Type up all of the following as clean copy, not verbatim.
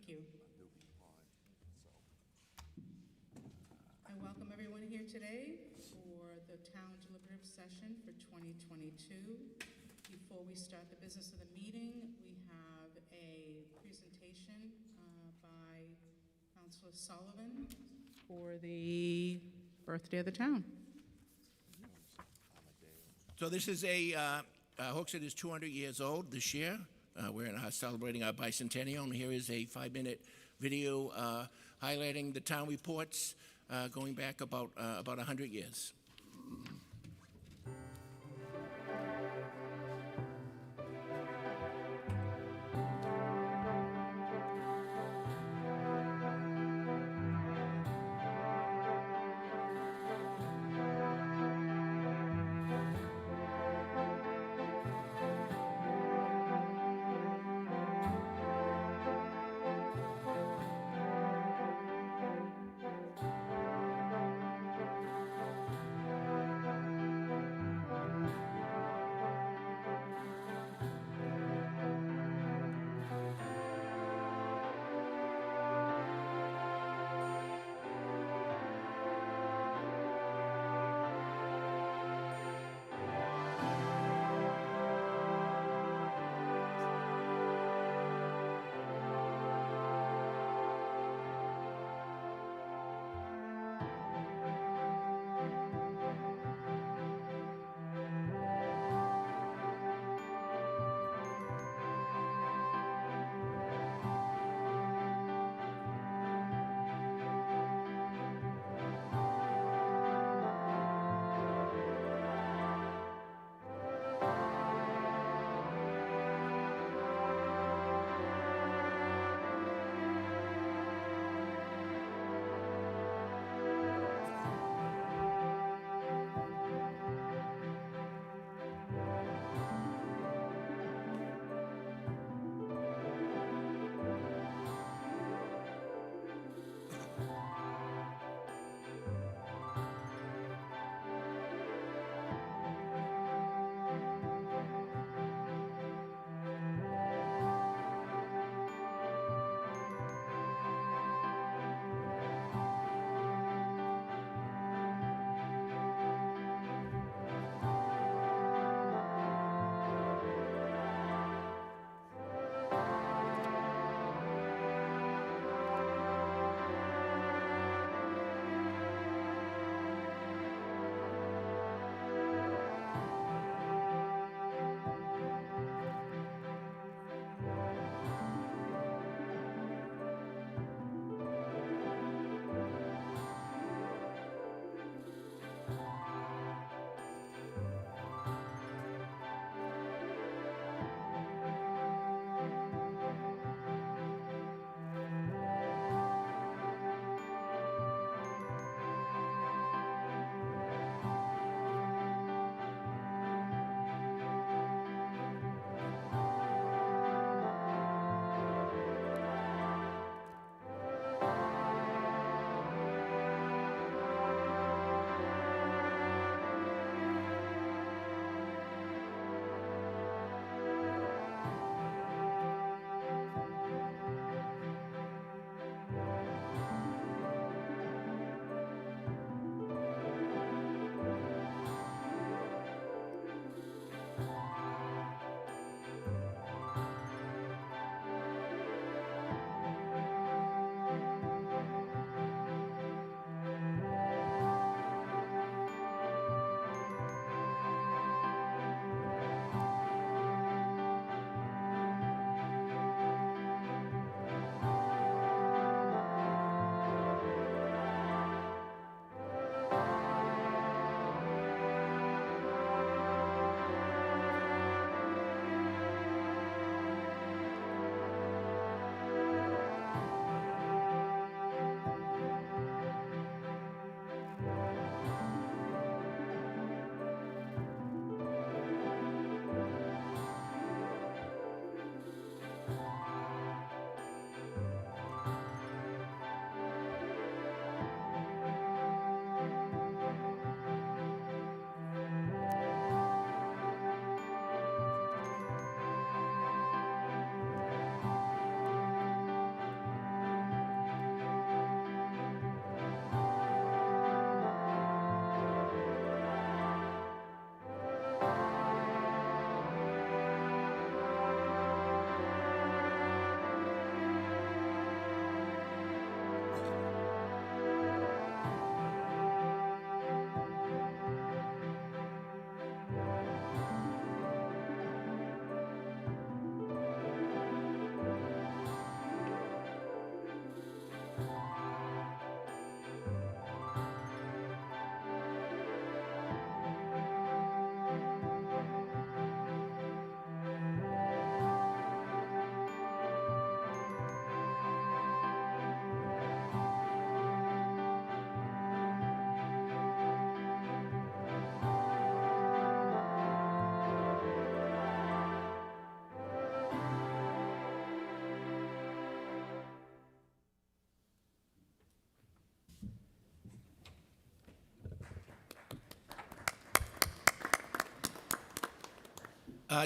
Thank you. I welcome everyone here today for the town deliberative session for 2022. Before we start the business of the meeting, we have a presentation by Councilor Sullivan for the birthday of the town. So this is Hooksett is 200 years old this year. We're celebrating our bicentennial, and here is a 5-minute video highlighting the town reports going back about 100 years.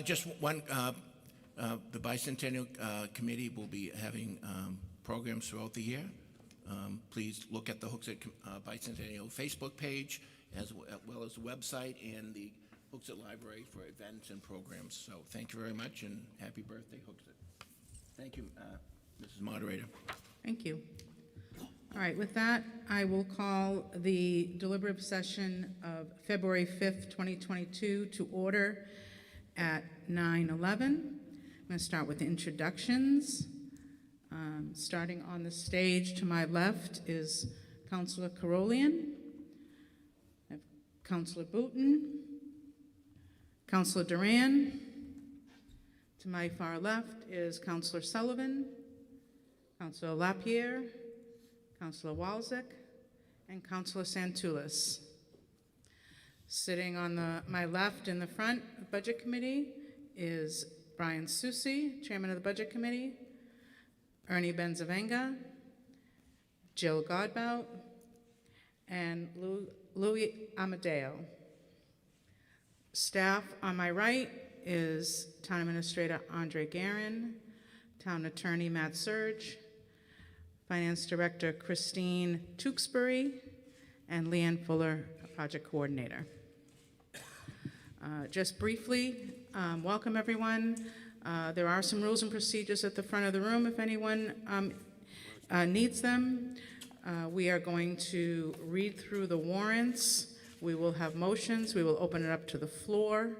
Just one, the Bicentennial Committee will be having programs throughout the year. Please look at the Hooksett Bicentennial Facebook page, as well as the website and the Hooksett Library for events and programs. So thank you very much, and happy birthday, Hooksett. Thank you, Mrs. Moderator. Thank you. All right, with that, I will call the deliberative session of February 5th, 2022 to order at 9:11. I'm going to start with introductions. Starting on the stage to my left is Councilor Carolian, I have Councilor Booton, Councilor Duran. To my far left is Councilor Sullivan, Councilor Lapierre, Councilor Walczak, and Councilor Santulis. Sitting on my left in the front of the Budget Committee is Brian Susi, Chairman of the Budget Committee, Ernie Benzavenga, Jill Godbout, and Louis Amadeo. Staff on my right is Town Administrator Andre Guerin, Town Attorney Matt Surge, Finance Director Christine Tewksbury, and Leanne Fuller, Project Coordinator. Just briefly, welcome everyone. There are some rules and procedures at the front of the room if anyone needs them. We are going to read through the warrants. We will have motions. We will open it up to the floor,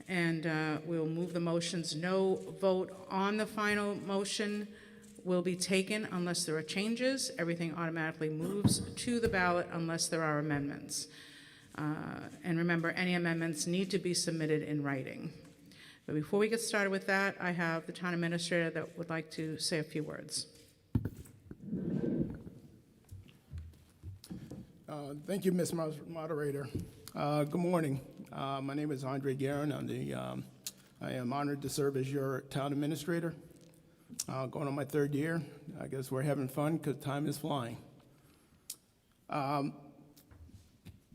and we will move the motions. No vote on the final motion will be taken unless there are changes. Everything automatically moves to the ballot unless there are amendments. And remember, any amendments need to be submitted in writing. But before we get started with that, I have the Town Administrator that would like to say a few words. Thank you, Ms. Moderator. Good morning. My name is Andre Guerin. I am honored to serve as your Town Administrator. Going on my third year. I guess we're having fun because time is flying.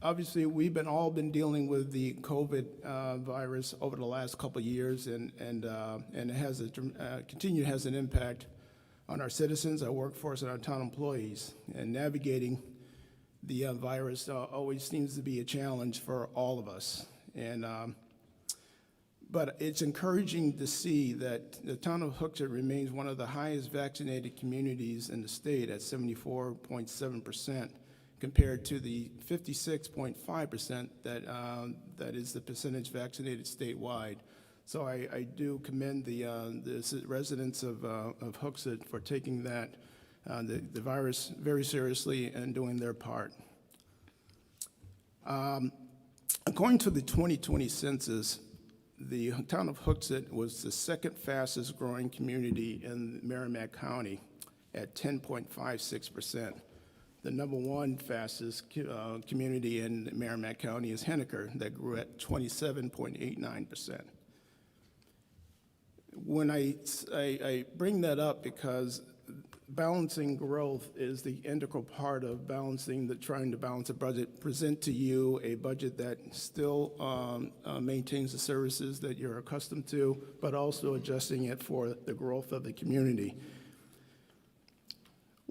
Obviously, we've all been dealing with the COVID virus over the last couple of years, and it has has an impact on our citizens, our workforce, and our town employees. And navigating the virus always seems to be a challenge for all of us. But it's encouraging to see that the town of Hooksett remains one of the highest vaccinated communities in the state at 74.7%. compared to the 56.5% that is the percentage vaccinated statewide. So I do commend the residents of Hooksett for taking the virus very seriously and doing their part. According to the 2020 census, the town of Hooksett was the second fastest growing community in Merrimack County at 10.56%. The number one fastest community in Merrimack County is Henniker, that grew at 27.89%. When I bring that up because balancing growth is the integral part of trying to balance a budget, present to you a budget that still maintains the services that you're accustomed to, but also adjusting it for the growth of the community.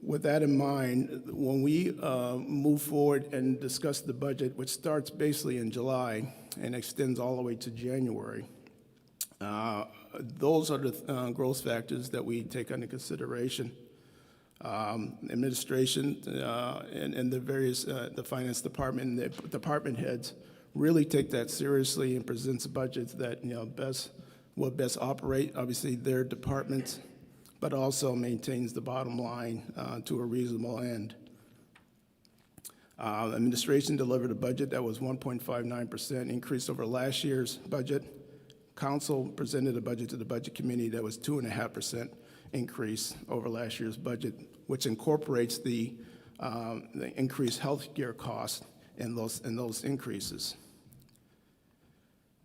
With that in mind, when we move forward and discuss the budget, which starts basically in July and extends all the way to January, those are the growth factors that we take under consideration. Administration and the various, the finance department and the department heads really take that seriously and presents budgets that will best operate, obviously, their departments, but also maintains the bottom line to a reasonable end. Administration delivered a budget that was 1.59% increase over last year's budget. Council presented a budget to the Budget Committee that was 2.5% increase over last year's budget, which incorporates the increased health care costs in those increases.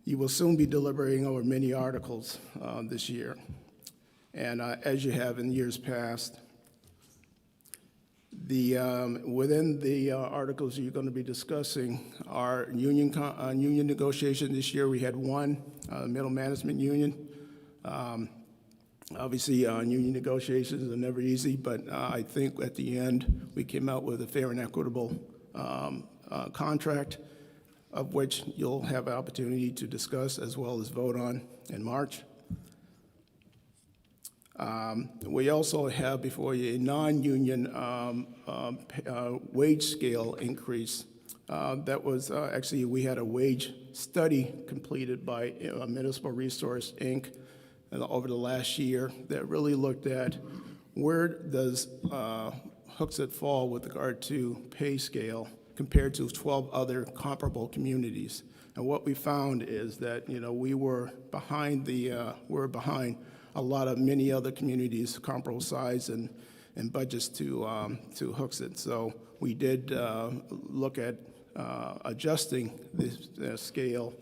You will soon be deliberating over many articles this year. And as you have in years past, Within the articles you're going to be discussing are union negotiation. This year we had one, middle management union. Obviously, union negotiations are never easy, but I think at the end we came out with a fair and equitable contract, of which you'll have an opportunity to discuss as well as vote on in March. We also have before you a non-union wage scale increase. That was actually, we had a wage study completed by Municipal Resource, Inc. Over the last year that really looked at where does Hooksett fall with regard to pay scale compared to 12 other comparable communities. And what we found is that, we were behind a lot of many other communities comparable size and budgets to Hooksett. So we did look at adjusting the scale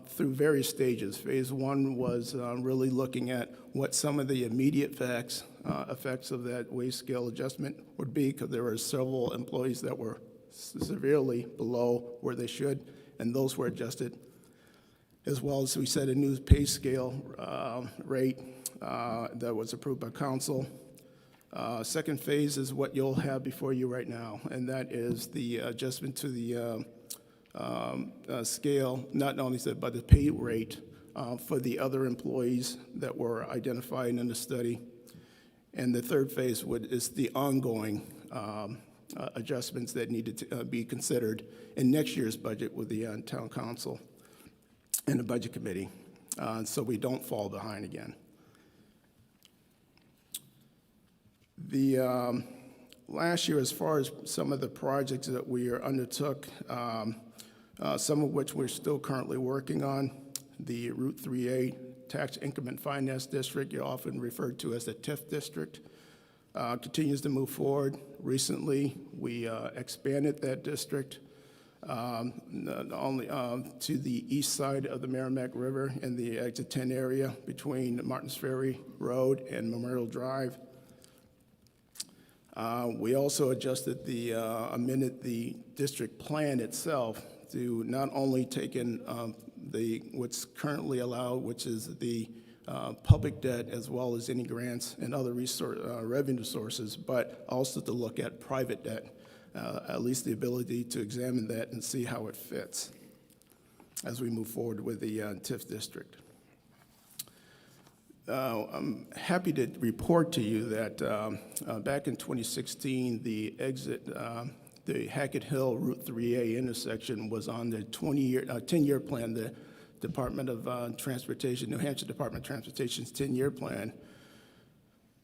through various stages. Phase one was really looking at what some of the immediate effects of that wage scale adjustment would be, because there were several employees that were severely below where they should, and those were adjusted. As well as we set a new pay scale rate that was approved by council. Second phase is what you'll have before you right now, and that is the adjustment to the scale, not only said, but the pay rate for the other employees that were identified in the study. And the third phase is the ongoing adjustments that needed to be considered in next year's budget with the town council and the budget committee, so we don't fall behind again. The last year, as far as some of the projects that we undertook, some of which we're still currently working on, the Route 3A Tax Increment Finance District, often referred to as the TIF district, continues to move forward. Recently, we expanded that district not only to the east side of the Merrimack River in the Exit 10 area between Martins Ferry Road and Memorial Drive. We also adjusted amended the district plan itself to not only take in what's currently allowed, which is the public debt as well as any grants and other revenue sources, but also to look at private debt, at least the ability to examine that and see how it fits as we move forward with the TIF district. I'm happy to report to you that back in 2016, the Hackett Hill Route 3A intersection was on the 10-year plan, the Department of Transportation, New Hampshire Department of Transportation's 10-year plan,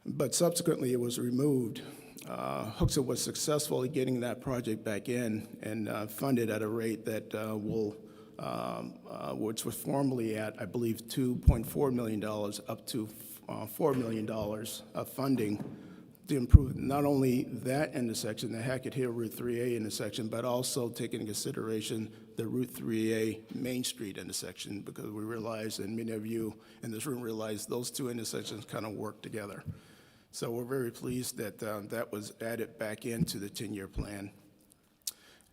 but subsequently it was removed. Hooksett was successful in getting that project back in and funded at a rate that which was formerly at, I believe, $2.4 million up to $4 million of funding to improve not only that intersection, the Hackett Hill Route 3A intersection, but also taking into consideration the Route 3A Main Street intersection, because we realize, and many of you in this room realize, those two intersections kind of work together. So we're very pleased that that was added back into the 10-year plan.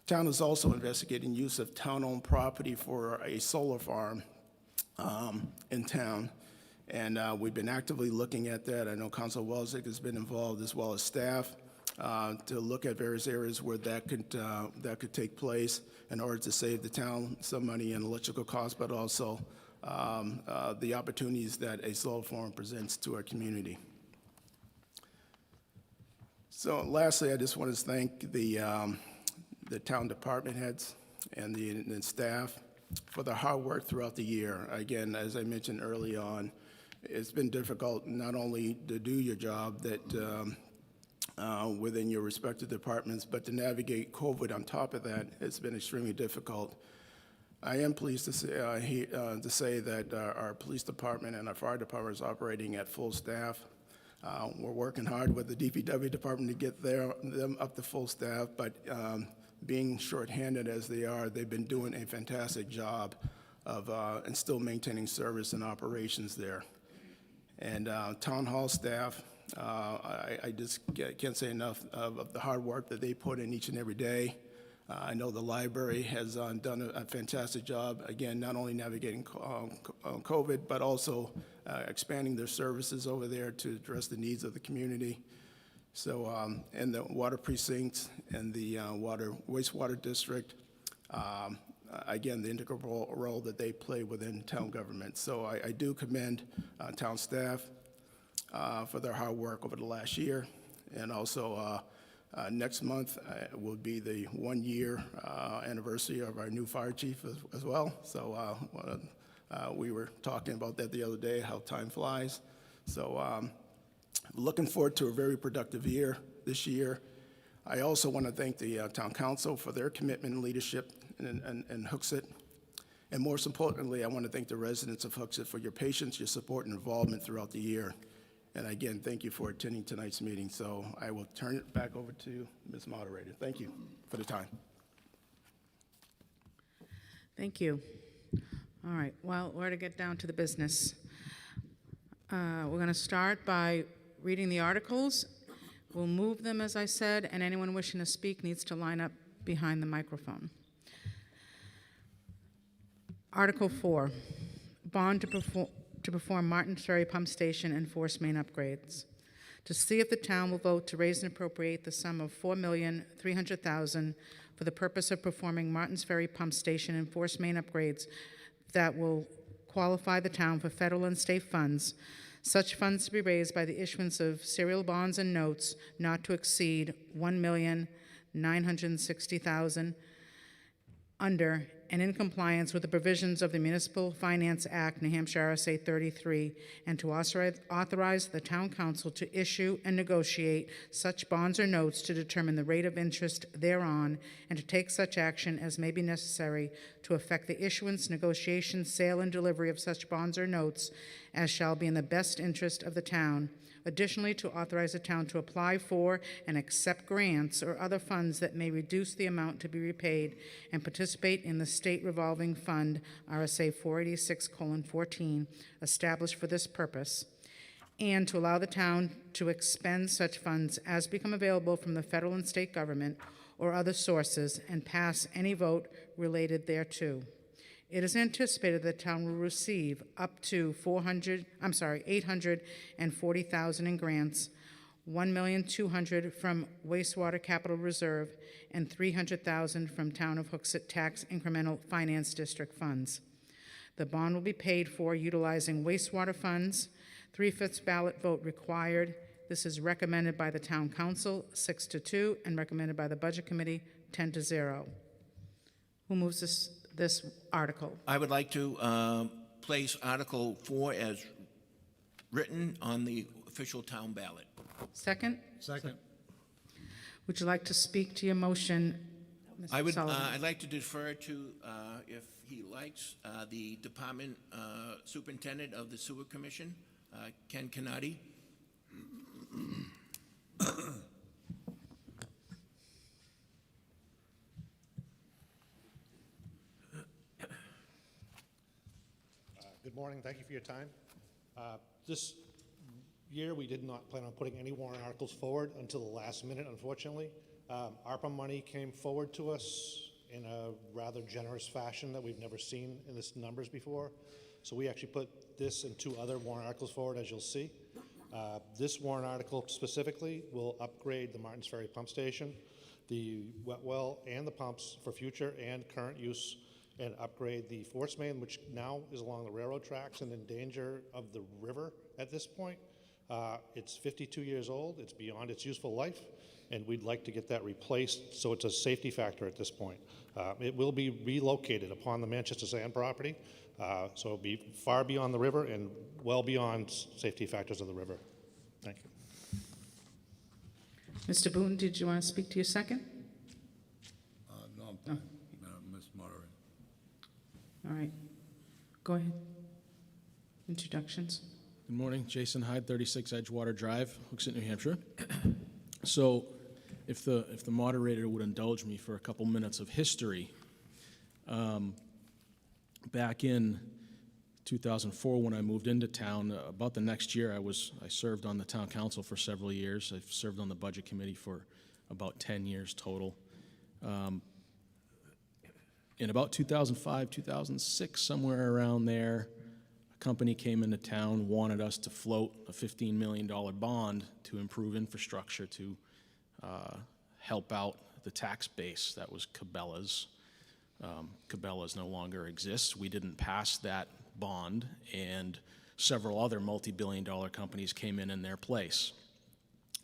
Town is also investigating use of town-owned property for a solar farm in town, and we've been actively looking at that. I know Council Welzick has been involved, as well as staff, to look at various areas where that could take place in order to save the town some money in electrical costs, but also the opportunities that a solar farm presents to our community. So lastly, I just want to thank the town department heads and the staff for their hard work throughout the year. Again, as I mentioned early on, it's been difficult not only to do your job within your respective departments, but to navigate COVID on top of that. It's been extremely difficult. I am pleased to say that our police department and our fire department is operating at full staff. We're working hard with the DPW department to get them up to full staff, but being shorthanded as they are, they've been doing a fantastic job of and still maintaining service and operations there. And town hall staff I just can't say enough of the hard work that they put in each and every day. I know the library has done a fantastic job, again, not only navigating COVID, but also expanding their services over there to address the needs of the community. So, and the water precinct and the wastewater district, again, the integral role that they play within town government. So I do commend town staff for their hard work over the last year. And also next month will be the 1-year anniversary of our new fire chief as well. So we were talking about that the other day, how time flies. So looking forward to a very productive year this year. I also want to thank the town council for their commitment and leadership in Hooksett. And most importantly, I want to thank the residents of Hooksett for your patience, your support, and involvement throughout the year. And again, thank you for attending tonight's meeting. So I will turn it back over to Ms. Moderator. Thank you for the time. Thank you. All right, well, we're to get down to the business. We're going to start by reading the articles. We'll move them, as I said, and anyone wishing to speak needs to line up behind the microphone. Article 4, bond to perform Martins Ferry Pump Station and force main upgrades. To see if the town will vote to raise and appropriate the sum of $4,300,000 for the purpose of performing Martins Ferry Pump Station and force main upgrades that will qualify the town for federal and state funds. Such funds to be raised by the issuance of serial bonds and notes not to exceed $1,960,000 under and in compliance with the provisions of the Municipal Finance Act, New Hampshire RSA 33, and to authorize the town council to issue and negotiate such bonds or notes to determine the rate of interest thereon, and to take such action as may be necessary to effect the issuance, negotiation, sale, and delivery of such bonds or notes as shall be in the best interest of the town. Additionally, to authorize the town to apply for and accept grants or other funds that may reduce the amount to be repaid and participate in the State Revolving Fund, RSA 486:14, established for this purpose, and to allow the town to expend such funds as become available from the federal and state government or other sources and pass any vote related thereto. It is anticipated that the town will receive up to $840,000 in grants, $1,200,000 from wastewater capital reserve, and $300,000 from Town of Hooksett Tax Incremental Finance District funds. The bond will be paid for utilizing wastewater funds, 3/5 ballot vote required. This is recommended by the town council, 6-2, and recommended by the budget committee, 10-0. Who moves this article? I would like to place Article 4 as written on the official town ballot. Second? Second. Would you like to speak to your motion, Mr. Sullivan? I'd like to defer to, if he likes, the Department Superintendent of the Sewer Commission, Ken Canati. Good morning. Thank you for your time. This year, we did not plan on putting any warrant articles forward until the last minute, unfortunately. ARPA money came forward to us in a rather generous fashion that we've never seen in this numbers before. So we actually put this and 2 other warrant articles forward, as you'll see. This warrant article specifically will upgrade the Martins Ferry Pump Station, the wet well, and the pumps for future and current use, and upgrade the force main, which now is along the railroad tracks and in danger of the river at this point. It's 52 years old, it's beyond its useful life, and we'd like to get that replaced, so it's a safety factor at this point. It will be relocated upon the Manchester Sand property, so it'll be far beyond the river and well beyond safety factors of the river. Thank you. Mr. Boone, did you want to speak to your second? No, I'm fine, Ms. Moderator. All right. Go ahead. Introductions. Good morning, Jason Hyde, 36 Edgewater Drive, Hooksett, New Hampshire. So if the moderator would indulge me for a couple minutes of history, back in 2004 when I moved into town. About the next year, I served on the town council for several years. I've served on the budget committee for about 10 years total. In about 2005, 2006, somewhere around there, a company came into town, wanted us to float a $15 million bond to improve infrastructure to help out the tax base. That was Cabela's. Cabela's no longer exists. We didn't pass that bond, and several other multi-billion-dollar companies came in their place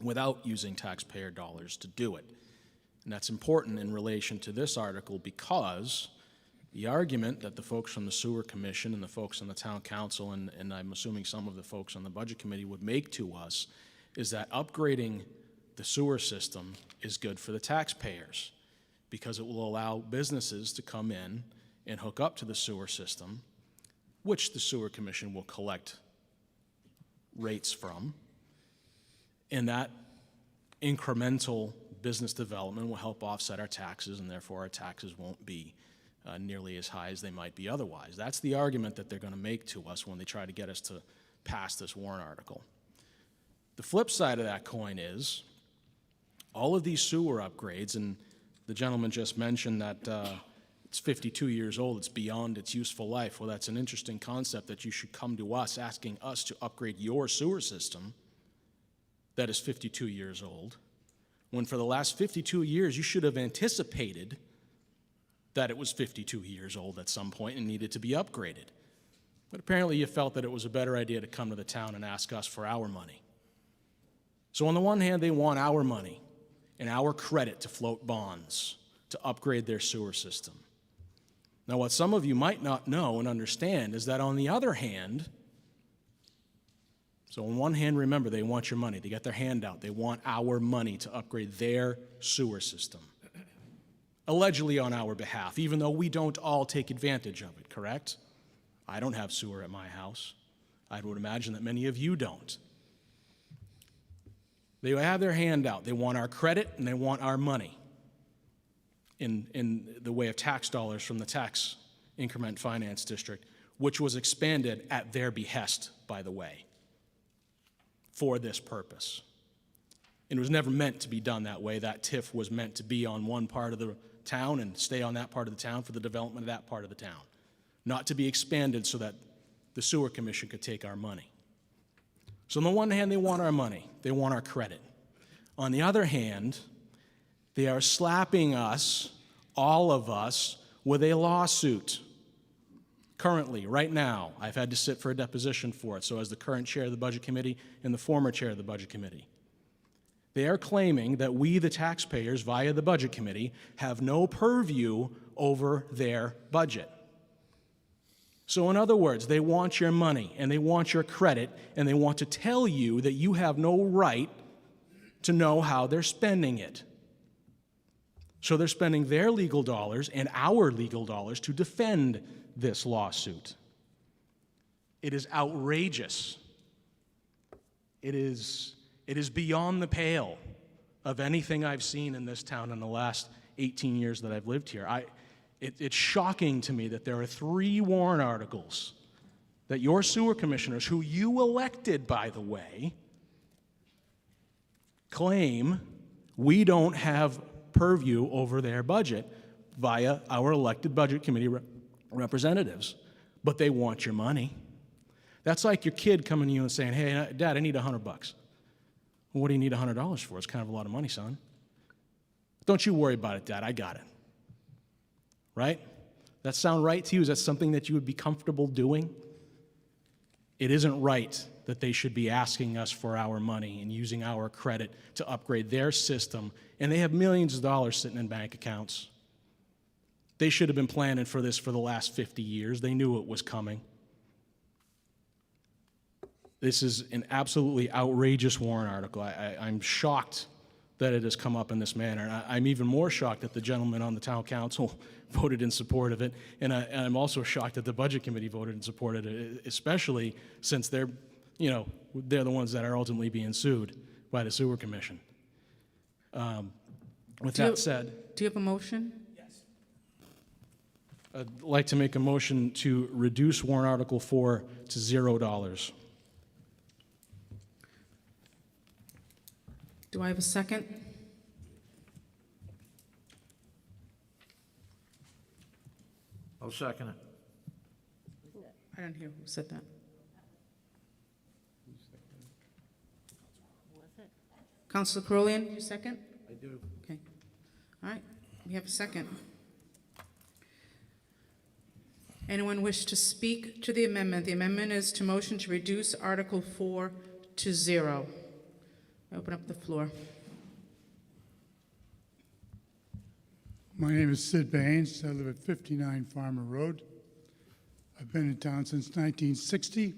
without using taxpayer dollars to do it. And that's important in relation to this article because the argument that the folks from the Sewer Commission and the folks on the Town Council, and I'm assuming some of the folks on the Budget Committee would make to us, is that upgrading the sewer system is good for the taxpayers because it will allow businesses to come in and hook up to the sewer system, which the Sewer Commission will collect rates from, and that incremental business development will help offset our taxes, and therefore our taxes won't be nearly as high as they might be otherwise. That's the argument that they're going to make to us when they try to get us to pass this warrant article. The flip side of that coin is all of these sewer upgrades, and the gentleman just mentioned that it's 52 years old, it's beyond its useful life. Well, that's an interesting concept that you should come to us asking us to upgrade your sewer system that is 52 years old, when for the last 52 years you should have anticipated that it was 52 years old at some point and needed to be upgraded. But apparently you felt that it was a better idea to come to the town and ask us for our money. So on the one hand, they want our money and our credit to float bonds to upgrade their sewer system. Now, what some of you might not know and understand is that on the other hand, so on one hand, remember, they want your money. They got their hand out. They want our money to upgrade their sewer system, allegedly on our behalf, even though we don't all take advantage of it, correct? I don't have sewer at my house. I would imagine that many of you don't. They have their hand out. They want our credit and they want our money in the way of tax dollars from the tax increment finance district, which was expanded at their behest, by the way, for this purpose. It was never meant to be done that way. That TIF was meant to be on one part of the town and stay on that part of the town for the development of that part of the town, not to be expanded so that the Sewer Commission could take our money. So on the one hand, they want our money. They want our credit. On the other hand, they are slapping us, all of us, with a lawsuit. Currently, right now, I've had to sit for a deposition for it, so as the current chair of the Budget Committee and the former chair of the Budget Committee. They are claiming that we, the taxpayers, via the Budget Committee, have no purview over their budget. So in other words, they want your money, and they want your credit, and they want to tell you that you have no right to know how they're spending it. So they're spending their legal dollars and our legal dollars to defend this lawsuit. It is outrageous. It is beyond the pale of anything I've seen in this town in the last 18 years that I've lived here. It's shocking to me that there are 3 warrant articles that your sewer commissioners, who you elected, by the way, claim we don't have purview over their budget via our elected Budget Committee representatives, but they want your money. That's like your kid coming to you and saying, "Hey, Dad, I need $100. Well, what do you need $100 for? It's kind of a lot of money, son. Don't you worry about it, Dad. I got it. Right? That sound right to you? Is that something that you would be comfortable doing? It isn't right that they should be asking us for our money and using our credit to upgrade their system, and they have millions of dollars sitting in bank accounts. They should have been planning for this for the last 50 years. They knew it was coming. This is an absolutely outrageous warrant article. I'm shocked that it has come up in this manner. And I'm even more shocked that the gentleman on the town council voted in support of it. And I'm also shocked that the Budget Committee voted in support of it, especially since they're the ones that are ultimately being sued by the Sewer Commission. With that said. Do you have a motion? Yes. I'd like to make a motion to reduce warrant Article 4 to $0. Do I have a second? I'll second it. I don't hear who said that. Councilor Crowley, you second? I do. Okay. All right, we have a second. Anyone wish to speak to the amendment? The amendment is to motion to reduce Article 4 to 0. I open up the floor. My name is Sid Baines. I live at 59 Farmer Road. I've been in town since 1960.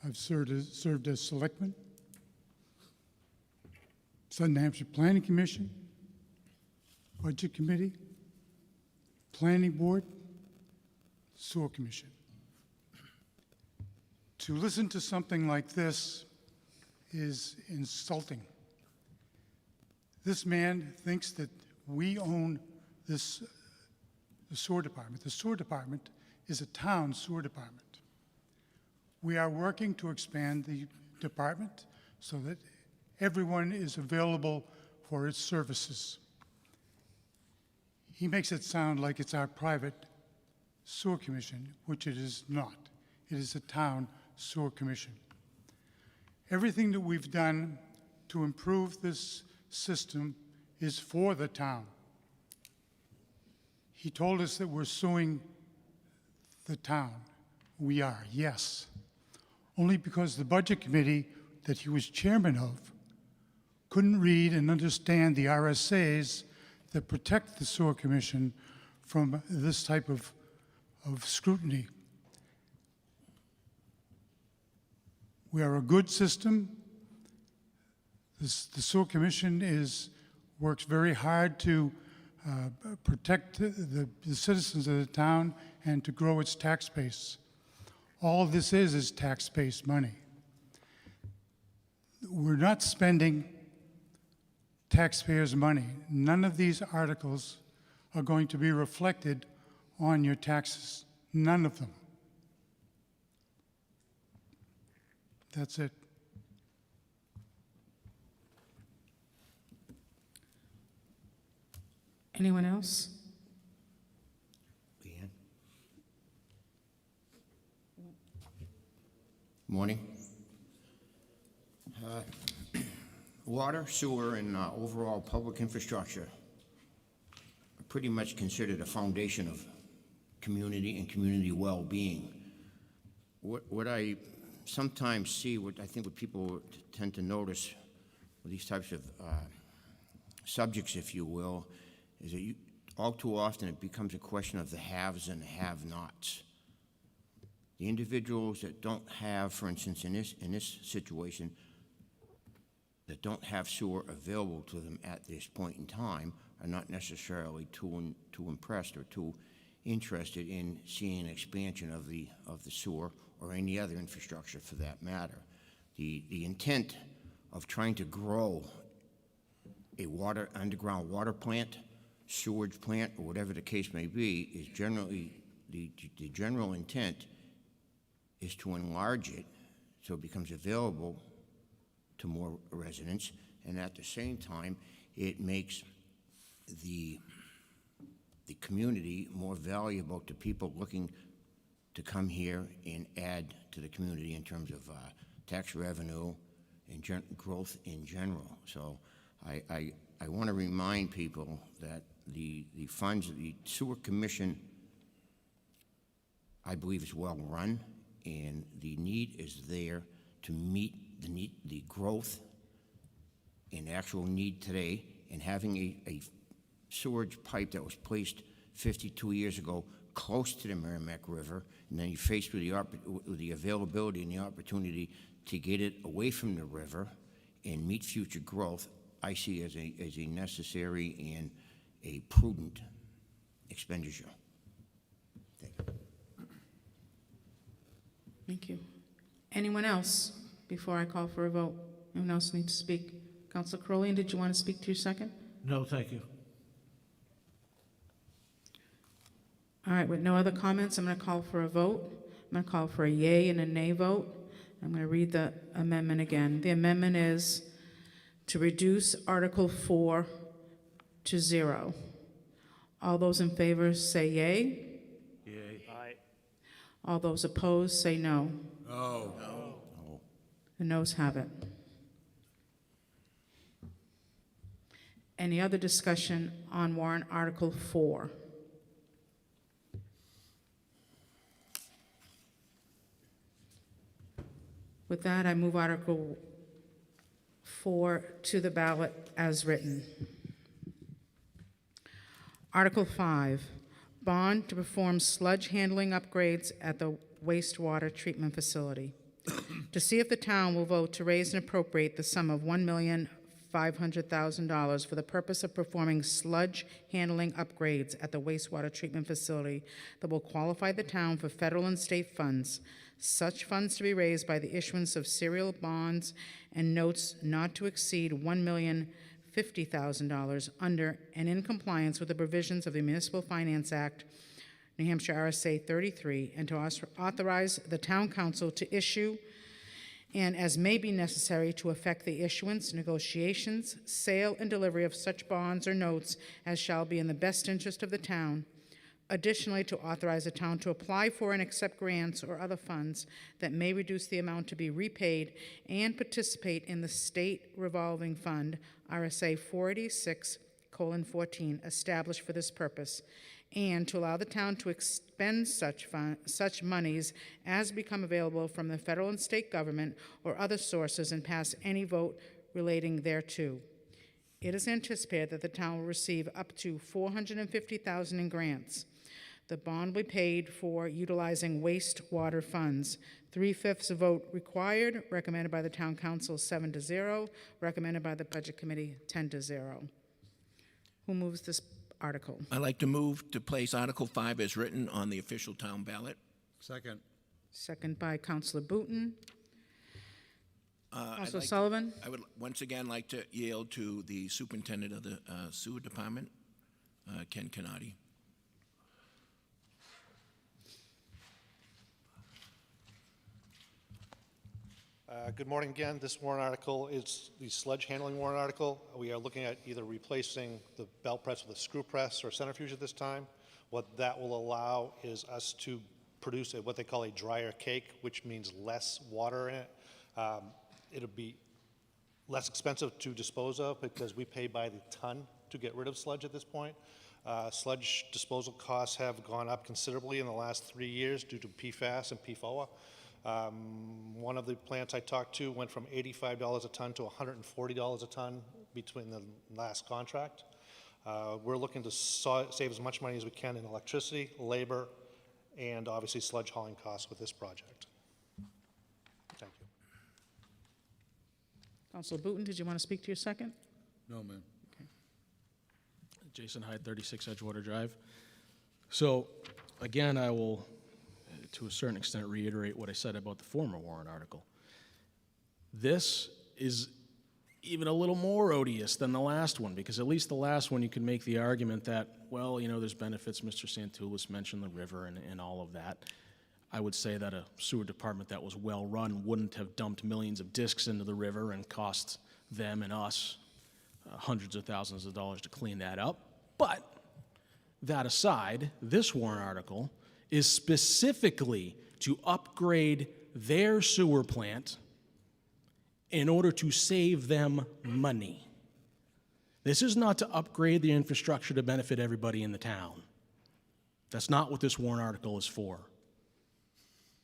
I've served as selectman, Southern Hampshire Planning Commission, Budget Committee, Planning Board, Sewer Commission. To listen to something like this is insulting. This man thinks that we own the sewer department. The sewer department is a town sewer department. We are working to expand the department so that everyone is available for its services. He makes it sound like it's our private sewer commission, which it is not. It is a town sewer commission. Everything that we've done to improve this system is for the town. He told us that we're suing the town. We are, yes. Only because the Budget Committee that he was chairman of couldn't read and understand the RSAs that protect the Sewer Commission from this type of scrutiny. We are a good system. The Sewer Commission works very hard to protect the citizens of the town and to grow its tax base. All this is tax-based money. We're not spending taxpayers' money. None of these articles are going to be reflected on your taxes. None of them. That's it. Anyone else? Leanne? Morning. Water, sewer, and overall public infrastructure are pretty much considered a foundation of community and community well-being. What I sometimes see, what people tend to notice with these types of subjects, if you will, is that all too often it becomes a question of the haves and the have-nots. The individuals that don't have, for instance, in this situation, that don't have sewer available to them at this point in time are not necessarily too impressed or too interested in seeing an expansion of the sewer or any other infrastructure for that matter. The intent of trying to grow a underground water plant, sewage plant, or whatever the case may be, is generally, the general intent is to enlarge it so it becomes available to more residents, and at the same time, it makes the community more valuable to people looking to come here and add to the community in terms of tax revenue and growth in general. So I want to remind people that the funds of the Sewer Commission, I believe, is well run, and the need is there to meet the growth and actual need today, and having a sewage pipe that was placed 52 years ago close to the Merrimack River, and then you're faced with the availability and the opportunity to get it away from the river and meet future growth, I see as a necessary and a prudent expenditure. Thank you. Thank you. Anyone else before I call for a vote? Anyone else need to speak? Councilor Crowley, did you want to speak to your second? No, thank you. All right, with no other comments, I'm going to call for a vote. I'm going to call for a yay and a nay vote. I'm going to read the amendment again. The amendment is to reduce Article 4 to 0. All those in favor say yay. Yay. Aye. All those opposed say no. No. The noes have it. Any other discussion on warrant Article 4? With that, I move Article 4 to the ballot as written. Article 5, bond to perform sludge handling upgrades at the wastewater treatment facility. To see if the town will vote to raise and appropriate the sum of $1,500,000 for the purpose of performing sludge handling upgrades at the wastewater treatment facility that will qualify the town for federal and state funds. Such funds to be raised by the issuance of serial bonds and notes not to exceed $1,050,000 under and in compliance with the provisions of the Municipal Finance Act, New Hampshire RSA 33, and to authorize the town council to issue and as may be necessary to effect the issuance, negotiations, sale, and delivery of such bonds or notes as shall be in the best interest of the town. Additionally, to authorize the town to apply for and accept grants or other funds that may reduce the amount to be repaid and participate in the state revolving fund, RSA 486:14, established for this purpose, and to allow the town to expend such monies as become available from the federal and state government or other sources and pass any vote relating thereto. It is anticipated that the town will receive up to $450,000 in grants. The bond will be paid for utilizing wastewater funds. 3/5 vote required, recommended by the town council 7-0, recommended by the budget committee 10-0. Who moves this article? I'd like to move to place Article 5 as written on the official town ballot. Second. Second by Councilor Booton. I'd Councilor like- Sullivan? I would once again like to yield to the superintendent of the sewer department, Ken Canati. Good morning again. This warrant article is the sludge handling warrant article. We are looking at either replacing the belt press with a screw press or centrifuge at this time. What that will allow is us to produce what they call a drier cake, which means less water in it. It'll be less expensive to dispose of because we pay by the ton to get rid of sludge at this point. Sludge disposal costs have gone up considerably in the last 3 years due to PFAS and PFOA. One of the plants I talked to went from $85 a ton to $140 a ton between the last contract. We're looking to save as much money as we can in electricity, labor, and obviously sludge hauling costs with this project. Thank you. Councilor Booton, did you want to speak to your second? No, ma'am. Jason Hyde, 36 Edgewater Drive. So, again, I will, to a certain extent, reiterate what I said about the former warrant article. This is even a little more odious than the last one, because at least the last one you could make the argument that, well, you know, there's benefits. Mr. Santoulis mentioned the river and all of that. I would say that a sewer department that was well-run wouldn't have dumped millions of discs into the river and cost them and us hundreds of thousands of dollars to clean that up. But that aside, this warrant article is specifically to upgrade their sewer plant in order to save them money. This is not to upgrade the infrastructure to benefit everybody in the town. That's not what this warrant article is for.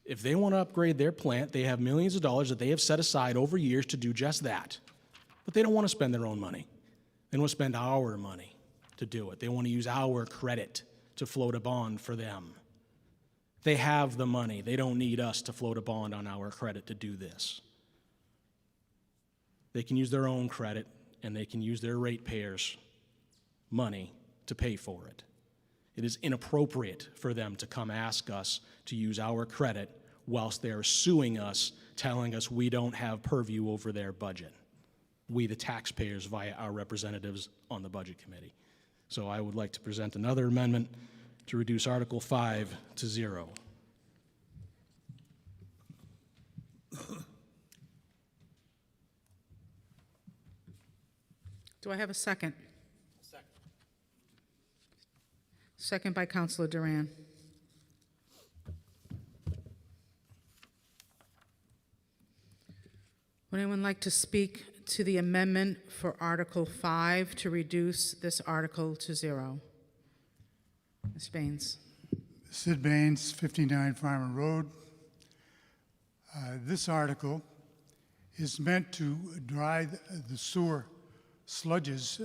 If they want to upgrade their plant, they have millions of dollars that they have set aside over years to do just that. But they don't want to spend their own money. They want to spend our money to do it. They want to use our credit to float a bond for them. They have the money. They don't need us to float a bond on our credit to do this. They can use their own credit, and they can use their ratepayers' money to pay for it. It is inappropriate for them to come ask us to use our credit whilst they're suing us, telling us we don't have purview over their budget. We, the taxpayers, via our representatives on the Budget Committee. So I would like to present another amendment to reduce Article 5 to 0. Do I have a second? Second by Counselor Duran. Would anyone like to speak to the amendment for Article 5 to reduce this article to 0? Ms. Baines. Sid Baines, 59 Farmer Road. This article is meant to dry the sewer sludges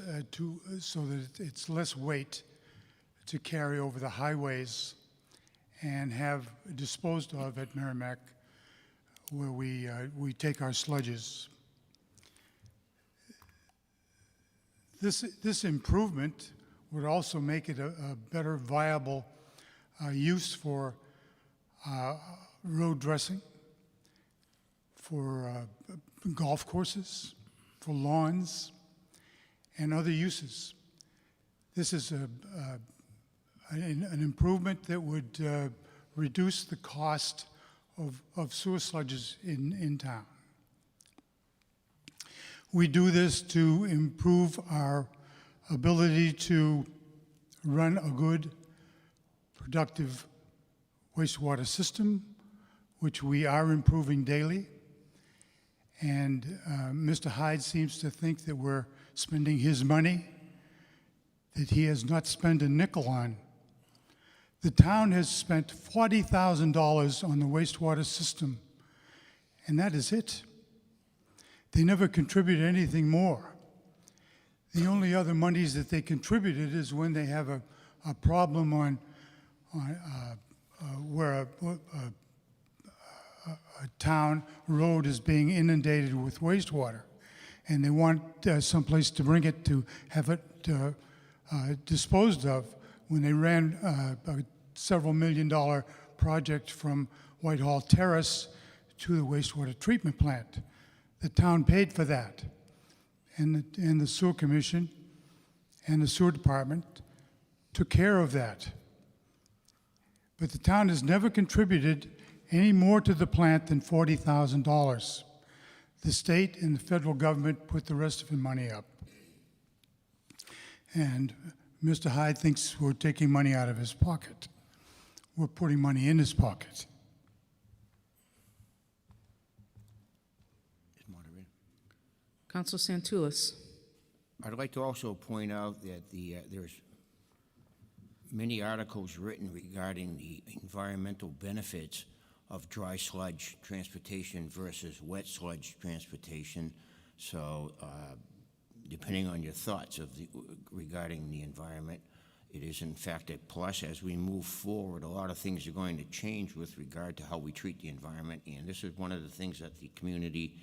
so that it's less weight to carry over the highways and have disposed of at Merrimack, where we take our sludges. This improvement would also make it a better viable use for road dressing, for golf courses, for lawns, and other uses. This is an improvement that would reduce the cost of sewer sludges in town. We do this to improve our ability to run a good, productive wastewater system, which we are improving daily. And Mr. Hyde seems to think that we're spending his money that he has not spent a nickel on. The town has spent $40,000 on the wastewater system, and that is it. They never contributed anything more. The only other monies that they contributed is when they have a problem on where a town road is being inundated with wastewater, and they want someplace to bring it to have it disposed of. When they ran a several $1 million project from Whitehall Terrace to the wastewater treatment plant, the town paid for that, and the sewer commission and the sewer department took care of that. But the town has never contributed any more to the plant than $40,000. The state and the federal government put the rest of the money up. And Mr. Hyde thinks we're taking money out of his pocket. We're putting money in his pocket. Councilor Santoulis. I'd like to also point out that there's many articles written regarding the environmental benefits of dry sludge transportation versus wet sludge transportation. So depending on your thoughts regarding the environment, it is in fact a plus. As we move forward, a lot of things are going to change with regard to how we treat the environment, and this is one of the things that the community,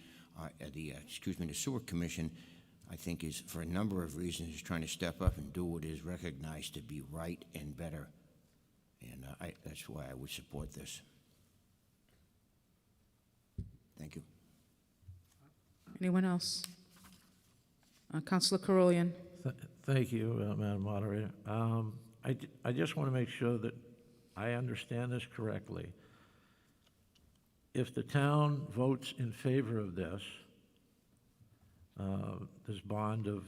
the Sewer Commission, I think is, for a number of reasons, is trying to step up and do what is recognized to be right and better, and that's why I would support this. Thank you. Anyone else? Councilor Carolian. Thank you, Madam Moderator. I just want to make sure that I understand this correctly. If the town votes in favor of this bond of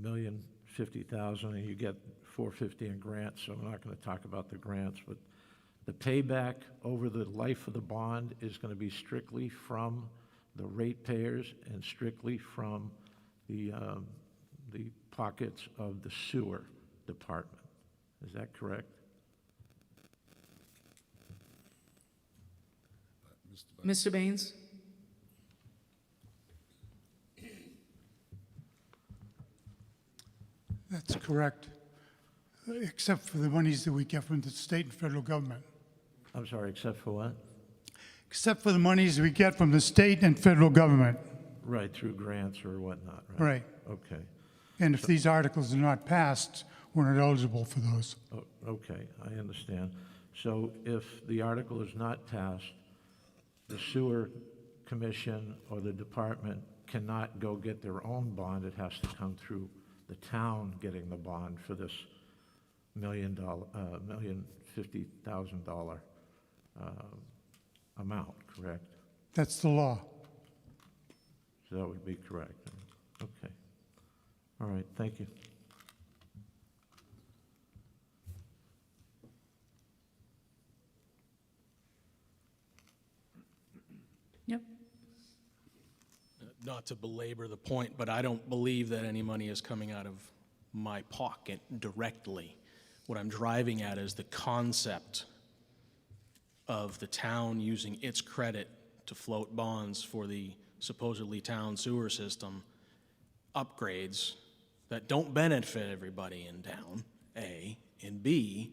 $1,050,000, and you get $450 in grants, so I'm not going to talk about the grants, but the payback over the life of the bond is going to be strictly from the ratepayers and strictly from the pockets of the sewer department. Is that correct? Mr. Baines? That's correct, except for the monies that we get from the state and federal government. I'm sorry, except for what? Except for the monies we get from the state and federal government. Right, through grants or whatnot, right? Right. Okay. And if these articles are not passed, we're not eligible for those. Oh, okay, I understand. So if the article is not passed, the sewer commission or the department cannot go get their own bond. It has to come through the town getting the bond for this $1,050,000 amount, correct? That's the law. So that would be correct. Okay. All right, thank you. Yep. Not to belabor the point, but I don't believe that any money is coming out of my pocket directly. What I'm driving at is the concept of the town using its credit to float bonds for the supposedly town sewer system upgrades that don't benefit everybody in town, A, and B,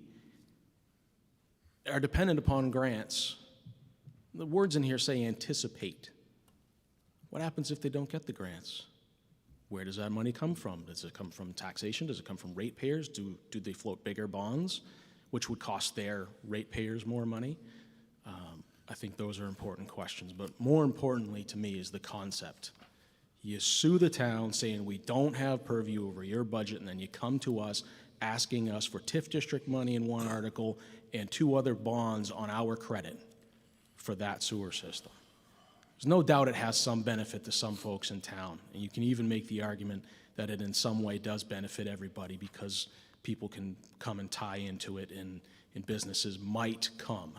are dependent upon grants. The words in here say anticipate. What happens if they don't get the grants? Where does that money come from? Does it come from taxation? Does it come from ratepayers? Do they float bigger bonds, which would cost their ratepayers more money? I think those are important questions, but more importantly to me is the concept. You sue the town saying we don't have purview over your budget, and then you come to us asking us for TIF district money in one article and 2 other bonds on our credit for that sewer system. There's no doubt it has some benefit to some folks in town, and you can even make the argument that it in some way does benefit everybody because people can come and tie into it and businesses might come.